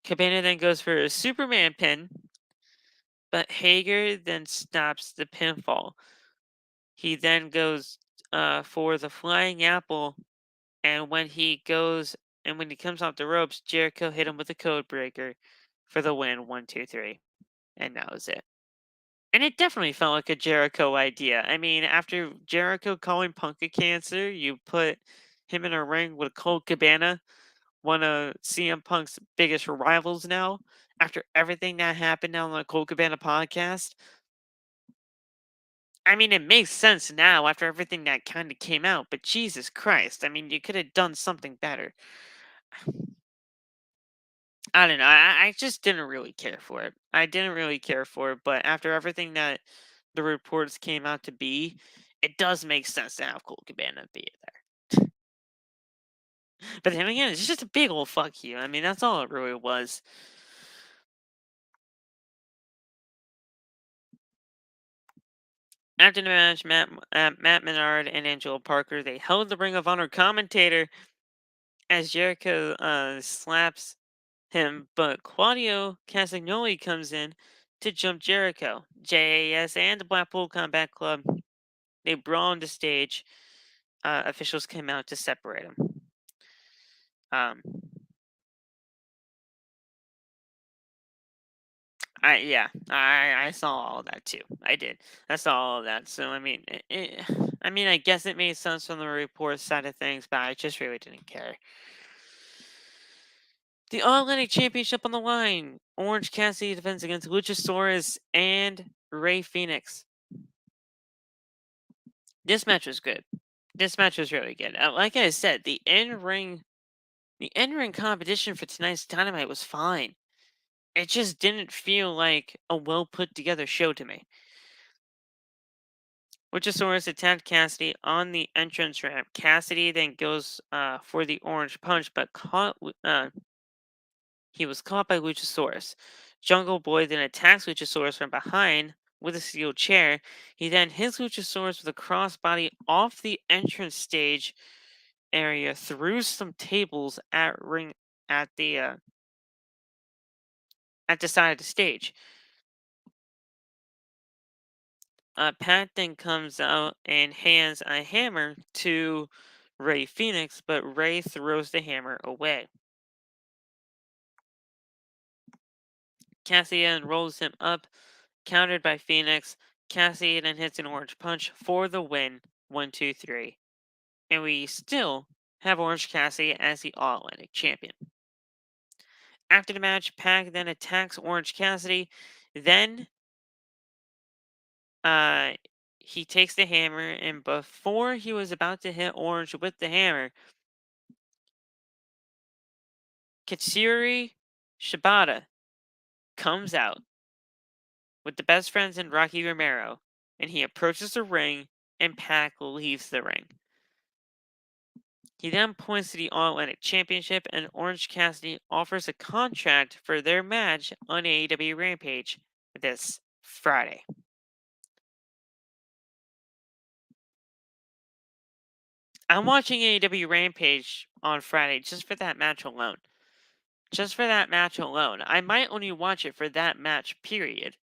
Cabana then goes for a Superman pin, but Hager then stops the pinfall. He then goes for the flying apple, and when he comes off the ropes, Jericho hit him with a code breaker for the win, 1, 2, 3, and that was it. And it definitely felt like a Jericho idea. I mean, after Jericho calling Punk a cancer, you put him in a ring with Colt Cabana, one of CM Punk's biggest rivals now. After everything that happened on the Colt Cabana podcast, I mean, it makes sense now after everything that kind of came out, but Jesus Christ, I mean, you could have done something better. I don't know. I just didn't really care for it. I didn't really care for it, but after everything that the reports came out to be, it does make sense to have Colt Cabana be there. But then again, it's just a big old fuck you. I mean, that's all it really was. After the match, Matt Menard and Angelo Parker, they held the Ring of Honor commentator as Jericho slaps him, but Claudio Castagnoli comes in to jump Jericho. JAS and the Blackpool Combat Club, they brawl on the stage. Officials came out to separate them. Um, I saw all of that too. I did. I saw all of that. So I mean, I mean, I guess it made sense from the report side of things, but I just really didn't care. The All Atlantic Championship on the line. Orange Cassidy defends against Luchasaurus and Ray Phoenix. This match was good. This match was really good. Like I said, the in ring competition for tonight's Dynamite was fine. It just didn't feel like a well put together show to me. Luchasaurus attacked Cassidy on the entrance ramp. Cassidy then goes for the orange punch, but he was caught by Luchasaurus. Jungle Boy then attacks Luchasaurus from behind with a steel chair. He then hits Luchasaurus with a crossbody off the entrance stage area through some tables at the uh, at the side of the stage. Pat then comes out and hands a hammer to Ray Phoenix, but Ray throws the hammer away. Cassian rolls him up, countered by Phoenix. Cassian then hits an orange punch for the win, 1, 2, 3. And we still have Orange Cassidy as the All Atlantic Champion. After the match, Pac then attacks Orange Cassidy. Then he takes the hammer, and before he was about to hit Orange with the hammer, Katsuri Shibata comes out with the best friends and Rocky Romero, and he approaches the ring, and Pac leaves the ring. He then points to the All Atlantic Championship, and Orange Cassidy offers a contract for their match on AEW Rampage this Friday. I'm watching AEW Rampage on Friday just for that match alone. Just for that match alone. I might only watch it for that match, period.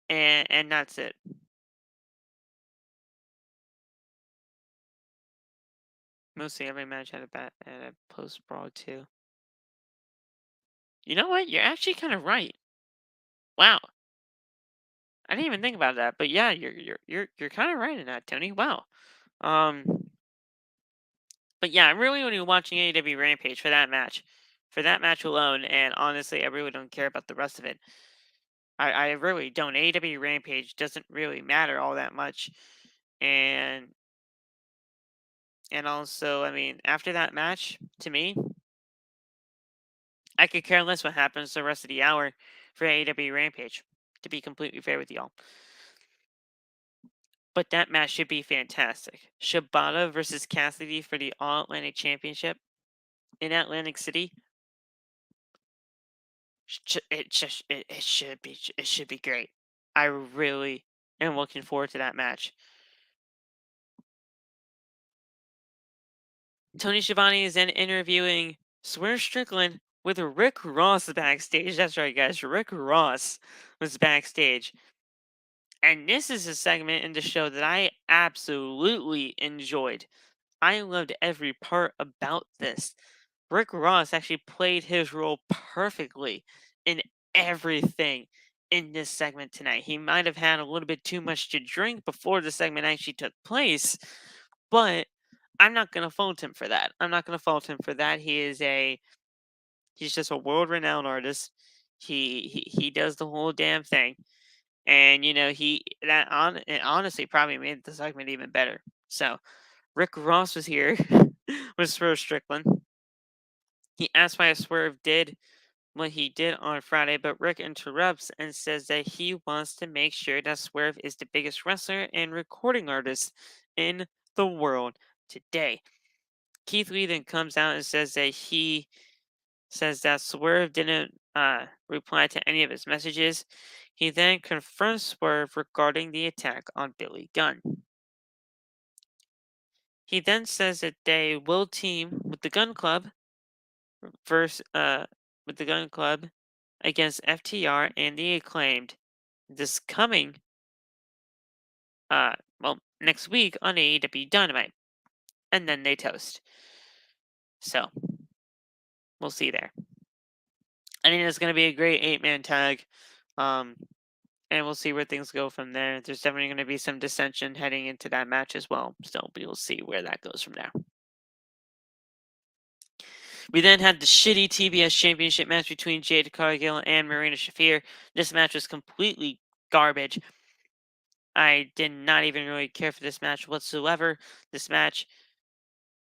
And that's it. Mostly every match had a post brawl too. You know what? You're actually kind of right. Wow. I didn't even think about that, but yeah, you're kind of right in that, Tony. Wow. Um, but yeah, I'm really only watching AEW Rampage for that match alone, and honestly, I really don't care about the rest of it. I really don't. AEW Rampage doesn't really matter all that much, and also, I mean, after that match, to me, I could care less what happens the rest of the hour for AEW Rampage. To be completely fair with y'all. But that match should be fantastic. Shibata versus Cassidy for the All Atlantic Championship in Atlantic City. It should be great. I really am looking forward to that match. Tony Schiavone is then interviewing Swerve Strickland with Rick Ross backstage. That's right, guys. Rick Ross was backstage. And this is a segment in the show that I absolutely enjoyed. I loved every part about this. Rick Ross actually played his role perfectly in everything in this segment tonight. He might have had a little bit too much to drink before the segment actually took place, but I'm not going to fault him for that. I'm not going to fault him for that. He's just a world-renowned artist. He does the whole damn thing. And it honestly probably made the segment even better. So, Rick Ross was here with Swerve Strickland. He asked why Swerve did what he did on Friday, but Rick interrupts and says that he wants to make sure that Swerve is the biggest wrestler and recording artist in the world today. Keith Lee then comes out and says that Swerve didn't reply to any of his messages. He then confronts Swerve regarding the attack on Billy Gunn. He then says that they will team with the Gun Club against FTR and the Acclaimed this coming next week on AEW Dynamite. And then they toast. So we'll see there. I think it's gonna be a great 8-man tag. And we'll see where things go from there. There's definitely going to be some dissension heading into that match as well. So we'll see where that goes from there. We then had the shitty TBS Championship match between Jade Cargill and Marina Shafir. This match was completely garbage. I did not even really care for this match whatsoever. This match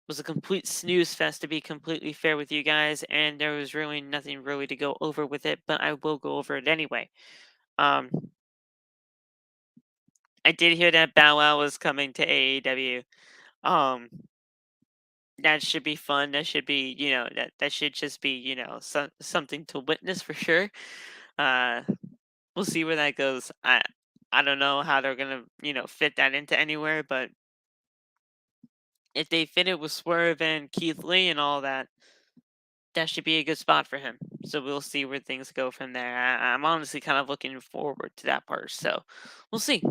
was a complete snooze fest, to be completely fair with you guys, and there was really nothing really to go over with it, but I will go over it anyway. I did hear that Bow Wow was coming to AEW. That should be fun. That should be, that should just be, something to witness for sure. We'll see where that goes. I don't know how they're gonna, fit that into anywhere, but if they fit it with Swerve and Keith Lee and all that, that should be a good spot for him. So we'll see where things go from there. I'm honestly kind of looking forward to that part. So we'll see.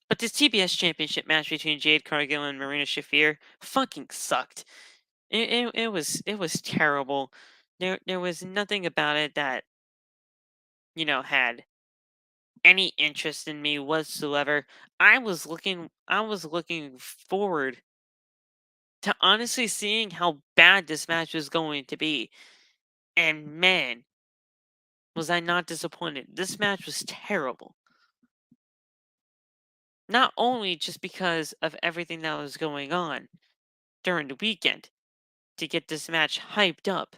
But this TBS Championship match between Jade Cargill and Marina Shafir fucking sucked. It was terrible. There was nothing about it that had any interest in me whatsoever. I was looking forward to honestly seeing how bad this match was going to be. And man, was I not disappointed. This match was terrible. Not only just because of everything that was going on during the weekend to get this match hyped up,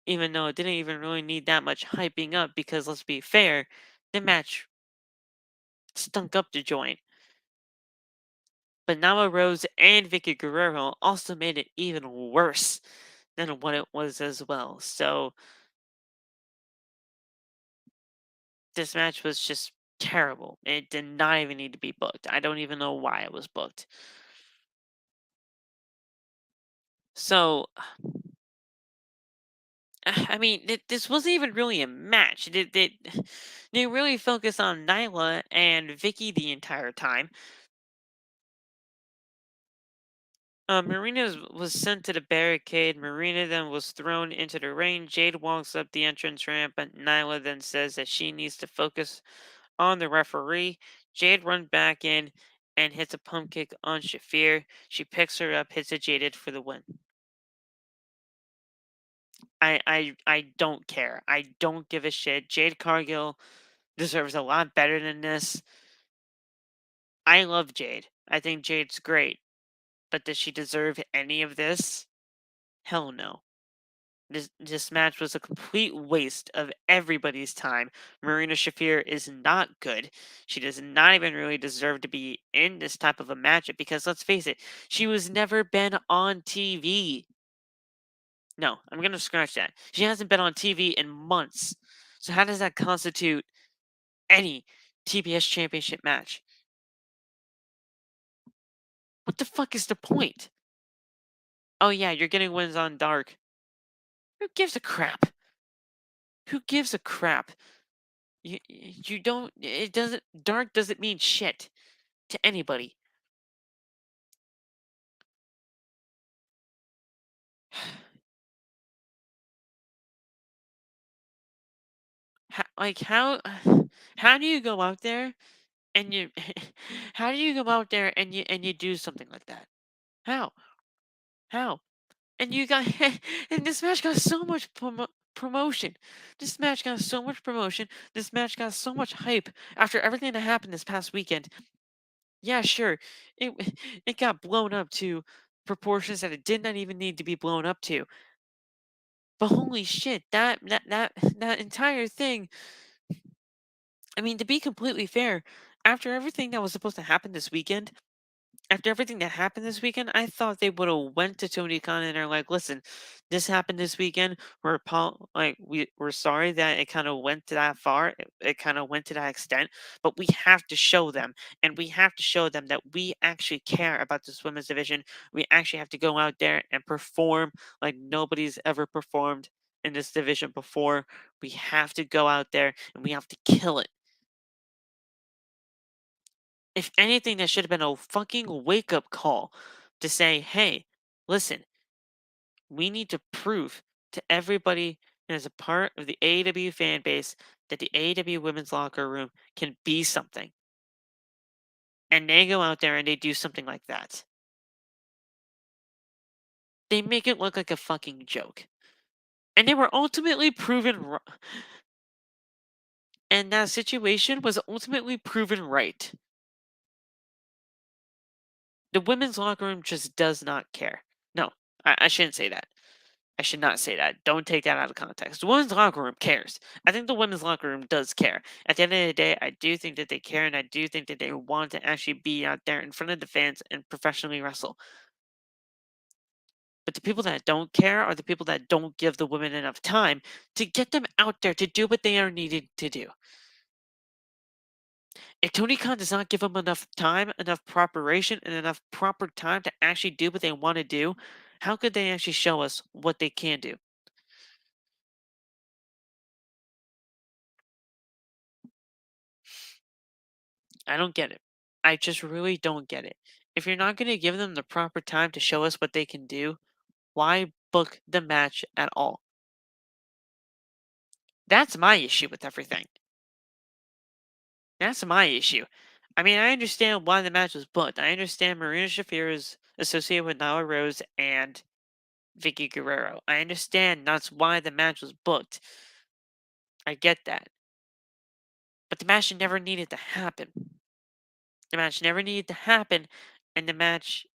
even though it didn't even really need that much hyping up because let's be fair, the match stunk up to join. But Nama Rose and Vicky Guerrero also made it even worse than what it was as well. So this match was just terrible. It did not even need to be booked. I don't even know why it was booked. So, I mean, this wasn't even really a match. They really focused on Nyla and Vicky the entire time. Marina was sent to the barricade. Marina then was thrown into the ring. Jade walks up the entrance ramp, but Nyla then says that she needs to focus on the referee. Jade runs back in and hits a pump kick on Shafir. She picks her up, hits a Jaded for the win. I don't care. I don't give a shit. Jade Cargill deserves a lot better than this. I love Jade. I think Jade's great. But does she deserve any of this? Hell no. This match was a complete waste of everybody's time. Marina Shafir is not good. She does not even really deserve to be in this type of a matchup because let's face it, she was never been on TV. No, I'm gonna scratch that. She hasn't been on TV in months. So how does that constitute any TBS championship match? What the fuck is the point? Oh yeah, you're getting wins on Dark. Who gives a crap? Who gives a crap? You don't. It doesn't. Dark doesn't mean shit to anybody. Like how do you go out there and you how do you go out there and you do something like that? How? How? And you got and this match got so much promotion. This match got so much promotion. This match got so much hype after everything that happened this past weekend. Yeah, sure. It it got blown up to proportions that it did not even need to be blown up to. But holy shit, that entire thing. I mean, to be completely fair, after everything that was supposed to happen this weekend, after everything that happened this weekend, I thought they would have went to Tony Khan and are like, "Listen, this happened this weekend. We're sorry that it kind of went to that far. It kind of went to that extent, but we have to show them, and we have to show them that we actually care about this women's division. We actually have to go out there and perform like nobody's ever performed in this division before. We have to go out there and we have to kill it." If anything, that should have been a fucking wake up call to say, hey, listen, we need to prove to everybody as a part of the AEW fan base that the AEW women's locker room can be something. And they go out there and they do something like that. They make it look like a fucking joke. And they were ultimately proven and that situation was ultimately proven right. The women's locker room just does not care. No, I shouldn't say that. I should not say that. Don't take that out of context. The women's locker room cares. I think the women's locker room does care. At the end of the day, I do think that they care, and I do think that they want to actually be out there in front of the fans and professionally wrestle. But the people that don't care are the people that don't give the women enough time to get them out there to do what they are needed to do. If Tony Khan does not give them enough time, enough preparation, and enough proper time to actually do what they want to do, how could they actually show us what they can do? I don't get it. I just really don't get it. If you're not going to give them the proper time to show us what they can do, why book the match at all? That's my issue with everything. That's my issue. I mean, I understand why the match was booked. I understand Marina Shafir is associated with Nyla Rose and Vicky Guerrero. I understand that's why the match was booked. I get that. But the match never needed to happen. The match never needed to happen, and the match,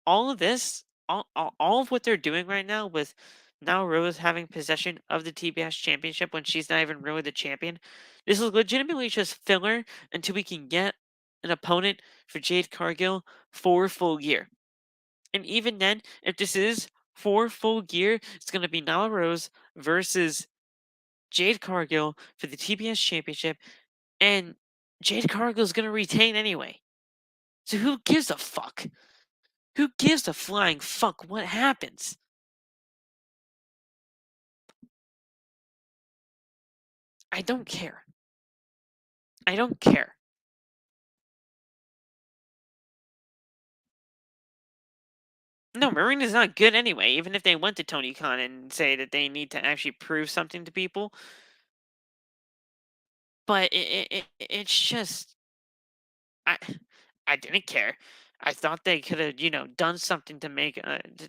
all of this, all of what they're doing right now with now Rose having possession of the TBS Championship when she's not even really the champion, this is legitimately just filler until we can get an opponent for Jade Cargill for full gear. And even then, if this is for full gear, it's going to be Nyla Rose versus Jade Cargill for the TBS Championship, and Jade Cargill is going to retain anyway. So who gives a fuck? Who gives a flying fuck what happens? I don't care. I don't care. No, Marina's not good anyway, even if they went to Tony Khan and say that they need to actually prove something to people. But it's just I I didn't care. I thought they could have, done something to make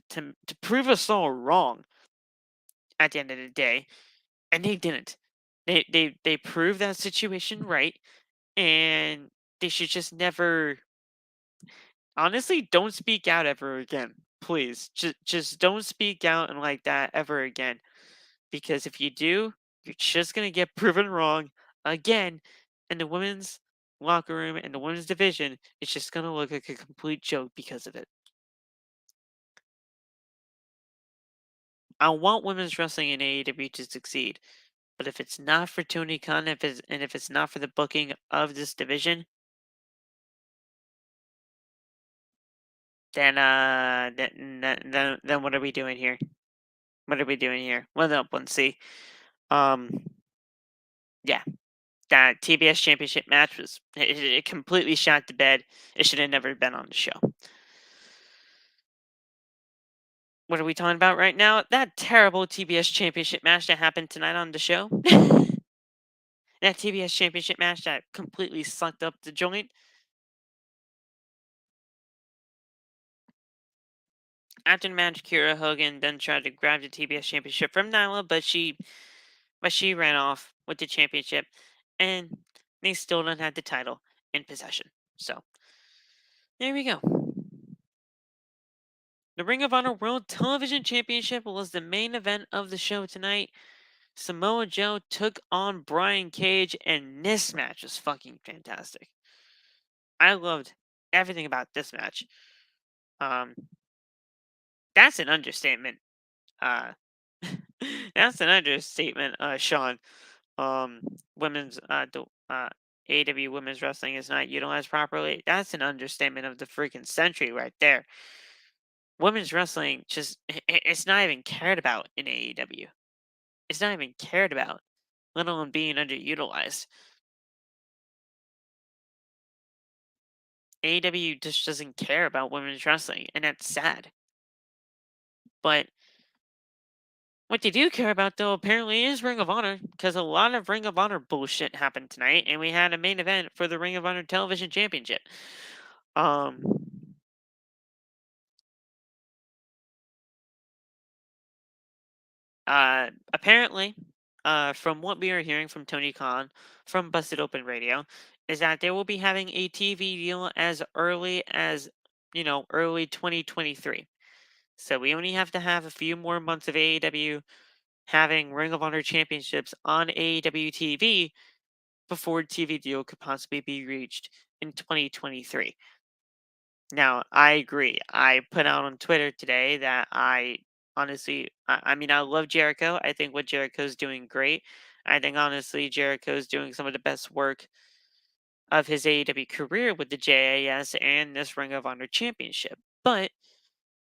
to prove us all wrong at the end of the day, and they didn't. They proved that situation right, and they should just never. Honestly, don't speak out ever again, please. Just don't speak out and like that ever again, because if you do, you're just gonna get proven wrong again, and the women's locker room and the women's division is just gonna look like a complete joke because of it. I want women's wrestling in AEW to succeed, but if it's not for Tony Khan, if it's not for the booking of this division, then what are we doing here? What are we doing here? Well, no, let's see. Um, yeah, that TBS Championship match was it completely shot to bed. It should have never been on the show. What are we talking about right now? That terrible TBS Championship match that happened tonight on the show. That TBS Championship match that completely sucked up the joint. After the match, Kira Hogan then tried to grab the TBS Championship from Nyla, but she ran off with the championship, and they still don't have the title in possession. So there we go. The Ring of Honor World Television Championship was the main event of the show tonight. Samoa Joe took on Brian Cage, and this match was fucking fantastic. I loved everything about this match. Um, that's an understatement. Uh, that's an understatement, Sean. Um, women's AEW women's wrestling is not utilized properly. That's an understatement of the freaking century right there. Women's wrestling just it's not even cared about in AEW. It's not even cared about, let alone being underutilized. AEW just doesn't care about women's wrestling, and that's sad. But what they do care about, though, apparently is Ring of Honor, because a lot of Ring of Honor bullshit happened tonight, and we had a main event for the Ring of Honor Television Championship. Um, apparently, from what we are hearing from Tony Khan from Busted Open Radio, is that they will be having a TV deal as early as, early 2023. So we only have to have a few more months of AEW having Ring of Honor championships on AEW TV before TV deal could possibly be reached in 2023. Now, I agree. I put out on Twitter today that I honestly, I mean, I love Jericho. I think what Jericho's doing great. I think honestly, Jericho's doing some of the best work of his AEW career with the JAS and this Ring of Honor championship. But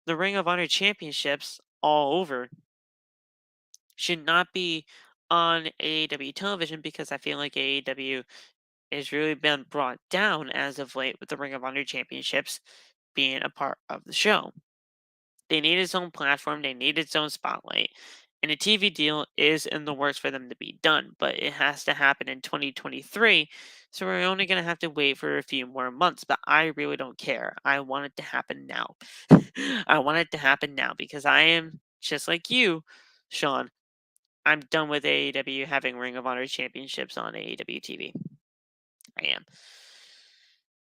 the Ring of Honor championships all over should not be on AEW television because I feel like AEW has really been brought down as of late with the Ring of Honor championships being a part of the show. They need its own platform, they need its own spotlight. And a TV deal is in the works for them to be done, but it has to happen in 2023. So we're only going to have to wait for a few more months, but I really don't care. I want it to happen now. I want it to happen now because I am just like you, Sean. I'm done with AEW having Ring of Honor championships on AEW TV. I am.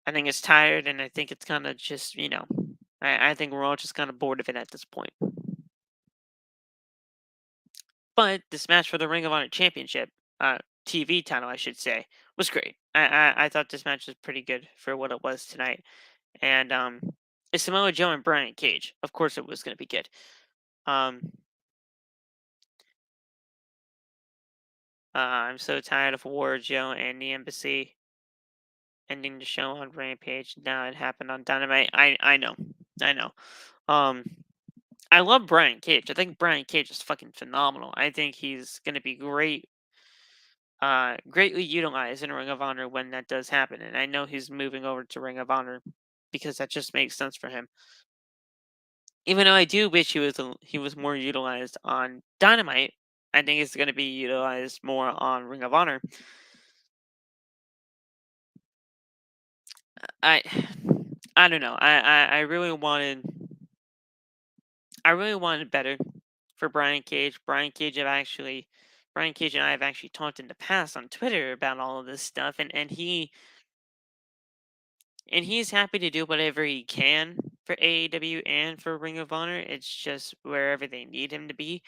I think it's tired, and I think it's kind of just, I think we're all just kind of bored of it at this point. But this match for the Ring of Honor Championship, TV title, I should say, was great. I thought this match was pretty good for what it was tonight. And it's Samoa Joe and Brian Cage. Of course, it was going to be good. Um, I'm so tired of War Joe and the Embassy ending the show on Rampage. Now it happened on Dynamite. I know. Um, I love Brian Cage. I think Brian Cage is fucking phenomenal. I think he's going to be greatly utilized in Ring of Honor when that does happen. And I know he's moving over to Ring of Honor because that just makes sense for him. Even though I do wish he was more utilized on Dynamite, I think it's going to be utilized more on Ring of Honor. I I don't know. I really wanted better for Brian Cage. Brian Cage and I have actually talked in the past on Twitter about all of this stuff, and he's happy to do whatever he can for AEW and for Ring of Honor. It's just wherever they need him to be.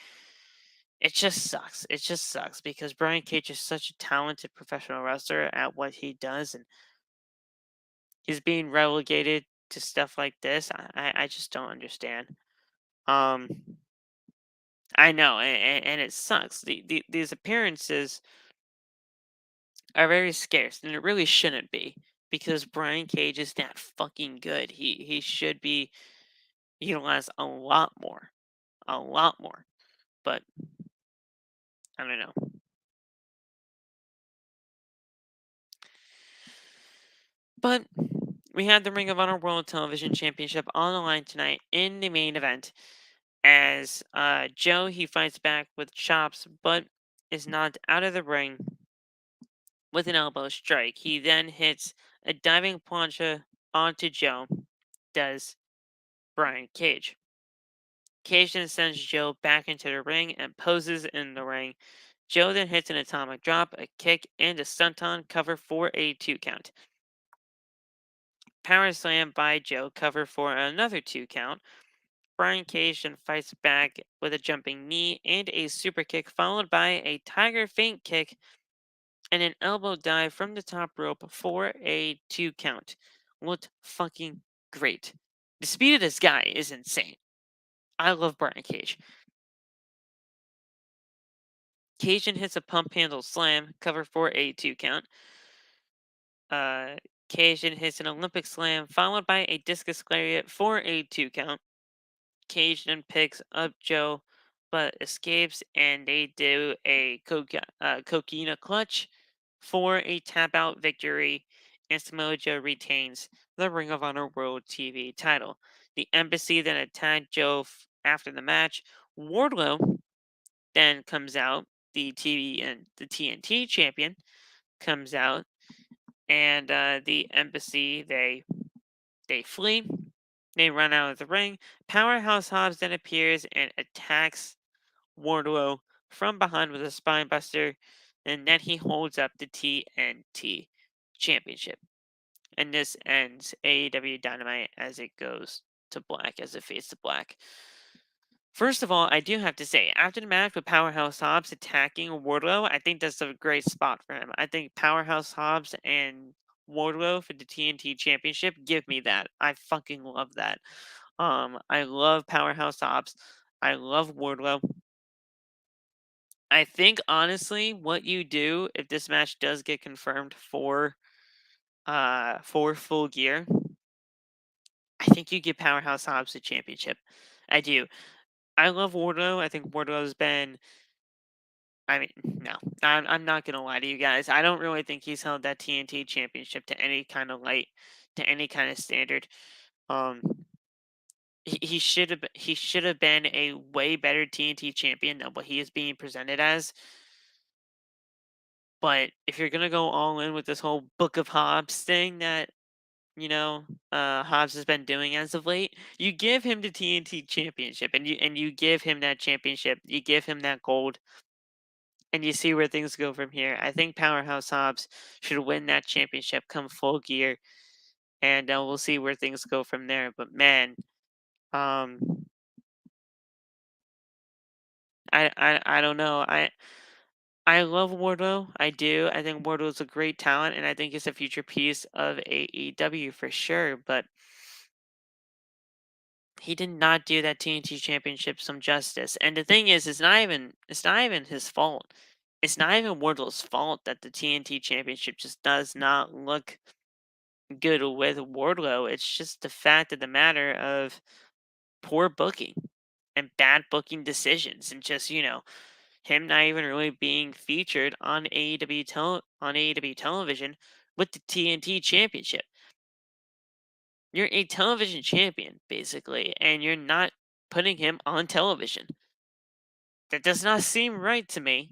It just sucks. It just sucks because Brian Cage is such a talented professional wrestler at what he does, and he's being relegated to stuff like this. I just don't understand. Um, I know, and it sucks. These appearances are very scarce, and it really shouldn't be because Brian Cage is that fucking good. He should be utilized a lot more. But I don't know. But we had the Ring of Honor World Television Championship on the line tonight in the main event as Joe he fights back with chops, but is knocked out of the ring with an elbow strike. He then hits a diving plancha onto Joe. Does Brian Cage. Cage then sends Joe back into the ring and poses in the ring. Joe then hits an atomic drop, a kick, and a senton cover for a 2 count. Power slam by Joe, cover for another 2 count. Brian Cage then fights back with a jumping knee and a super kick, followed by a tiger feint kick and an elbow dive from the top rope for a 2 count. Looked fucking great. The speed of this guy is insane. I love Brian Cage. Cajun hits a pump handle slam, cover for a 2 count. Cajun hits an Olympic slam, followed by a discus lariat for a 2 count. Cajun picks up Joe, but escapes, and they do a coquina clutch for a tap out victory. And Samoa Joe retains the Ring of Honor World TV title. The Embassy then attacked Joe after the match. Wardlow then comes out, the TNT champion comes out, and the Embassy they flee. They run out of the ring. Powerhouse Hobbs then appears and attacks Wardlow from behind with a spine buster, and then he holds up the TNT championship. And this ends AEW Dynamite as it goes to black, as it fades to black. First of all, I do have to say, after the match with Powerhouse Hobbs attacking Wardlow, I think that's a great spot for him. I think Powerhouse Hobbs and Wardlow for the TNT Championship, give me that. I fucking love that. I love Powerhouse Hobbs. I love Wardlow. I think honestly, what you do if this match does get confirmed for Full Gear, I think you give Powerhouse Hobbs the championship. I do. I love Wardlow. I think Wardlow's been. I mean, no, I'm not gonna lie to you guys. I don't really think he's held that TNT championship to any kind of light, to any kind of standard. Um, he should have been a way better TNT champion than what he is being presented as. But if you're gonna go all in with this whole Book of Hobbs thing that Hobbs has been doing as of late, you give him the TNT championship, and you give him that championship, you give him that gold, and you see where things go from here. I think Powerhouse Hobbs should win that championship come Full Gear. and we'll see where things go from there. But man, um, I don't know. I love Wardlow. I do. I think Wardlow's a great talent, and I think he's a future piece of AEW for sure. But he did not do that TNT Championship some justice. And the thing is, it's not even his fault. It's not even Wardlow's fault that the TNT Championship just does not look good with Wardlow. It's just the fact of the matter of poor booking and bad booking decisions, and just him not even really being featured on AEW television with the TNT Championship. You're a television champion, basically, and you're not putting him on television. That does not seem right to me.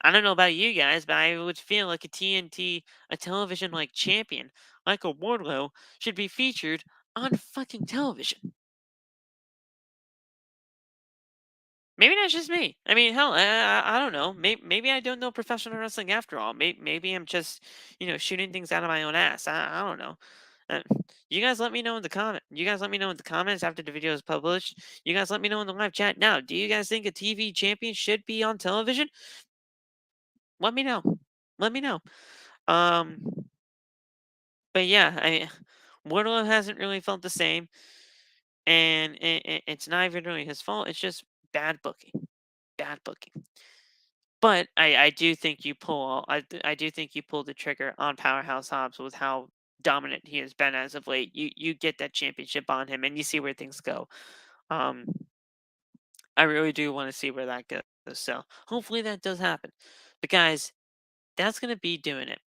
I don't know about you guys, but I would feel like a television like champion, like a Wardlow, should be featured on fucking television. Maybe that's just me. I mean, hell, I don't know. Maybe I don't know professional wrestling after all. Maybe I'm just, shooting things out of my own ass. I don't know. Uh, you guys let me know in the comment. You guys let me know in the comments after the video is published. You guys let me know in the live chat now. Do you guys think a TV champion should be on television? Let me know. Let me know. Um, but yeah, Wardlow hasn't really felt the same, and it's not even really his fault. It's just bad booking. Bad booking. But I do think you I do think you pulled the trigger on Powerhouse Hobbs with how dominant he has been as of late. You get that championship on him, and you see where things go. Um, I really do want to see where that goes. So hopefully that does happen. But guys, that's gonna be doing it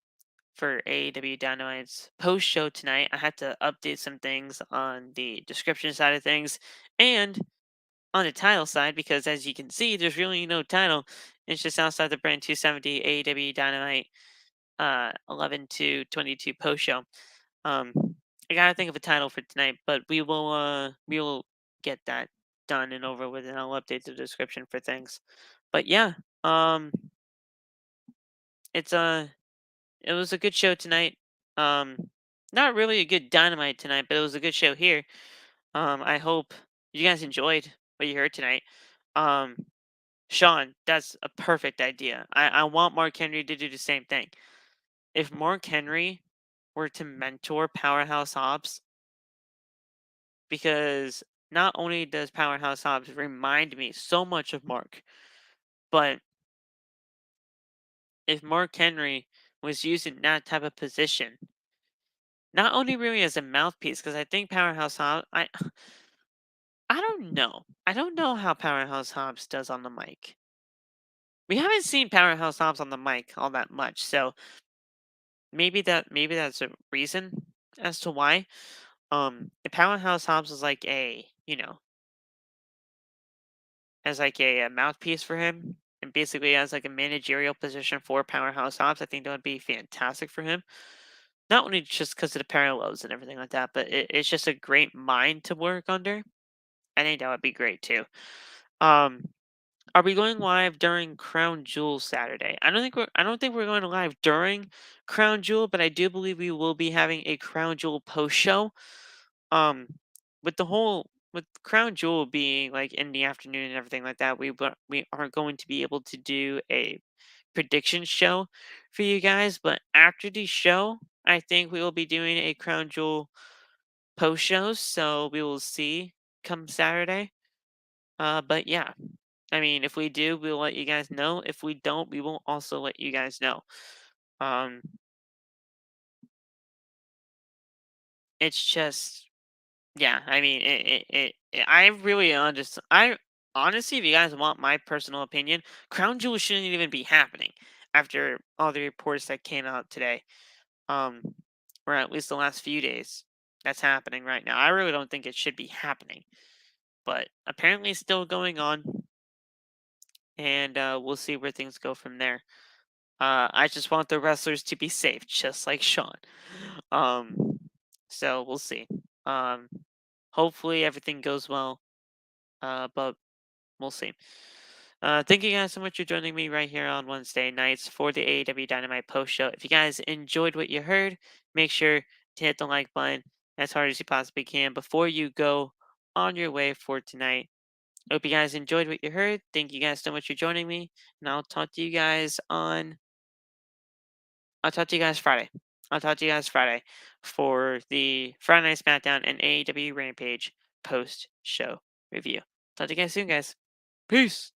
for AEW Dynamite's post show tonight. I had to update some things on the description side of things and on the title side, because as you can see, there's really no title. It's just outside the brand 270 AEW Dynamite 11 to 22 post show. Um, I gotta think of a title for tonight, but we will get that done and over with, and I'll update the description for things. But yeah, um, it's it was a good show tonight. Um, not really a good Dynamite tonight, but it was a good show here. I hope you guys enjoyed what you heard tonight. Um, Sean, that's a perfect idea. I want Mark Henry to do the same thing. If Mark Henry were to mentor Powerhouse Hobbs, because not only does Powerhouse Hobbs remind me so much of Mark, but if Mark Henry was used in that type of position, not only really as a mouthpiece, because I think Powerhouse Hobbs, I don't know. I don't know how Powerhouse Hobbs does on the mic. We haven't seen Powerhouse Hobbs on the mic all that much, so maybe that's a reason as to why. If Powerhouse Hobbs was like as like a mouthpiece for him, and basically as like a managerial position for Powerhouse Hobbs, I think that would be fantastic for him. Not only just because of the parallels and everything like that, but it's just a great mind to work under. I think that would be great too. Um, Are we going live during Crown Jewel Saturday? I don't think we're going live during Crown Jewel, but I do believe we will be having a Crown Jewel post show. Um, with Crown Jewel being like in the afternoon and everything like that, we are going to be able to do a prediction show for you guys. But after the show, I think we will be doing a Crown Jewel post show, so we will see come Saturday. But yeah, I mean, if we do, we'll let you guys know. If we don't, we will also let you guys know. Um, it's just, yeah. I mean, I really understand. I honestly, if you guys want my personal opinion, Crown Jewel shouldn't even be happening after all the reports that came out today. Um, or at least the last few days. That's happening right now. I really don't think it should be happening, but apparently it's still going on, and we'll see where things go from there. I just want the wrestlers to be safe, just like Sean. Um, so we'll see. Um, Hopefully everything goes well. But we'll see. Thank you guys so much for joining me right here on Wednesday nights for the AEW Dynamite post show. If you guys enjoyed what you heard, make sure to hit the like button as hard as you possibly can before you go on your way for tonight. I hope you guys enjoyed what you heard. Thank you guys so much for joining me, and I'll talk to you guys Friday. I'll talk to you guys Friday for the Friday Night SmackDown and AEW Rampage post show review. Talk to you guys soon, guys. Peace.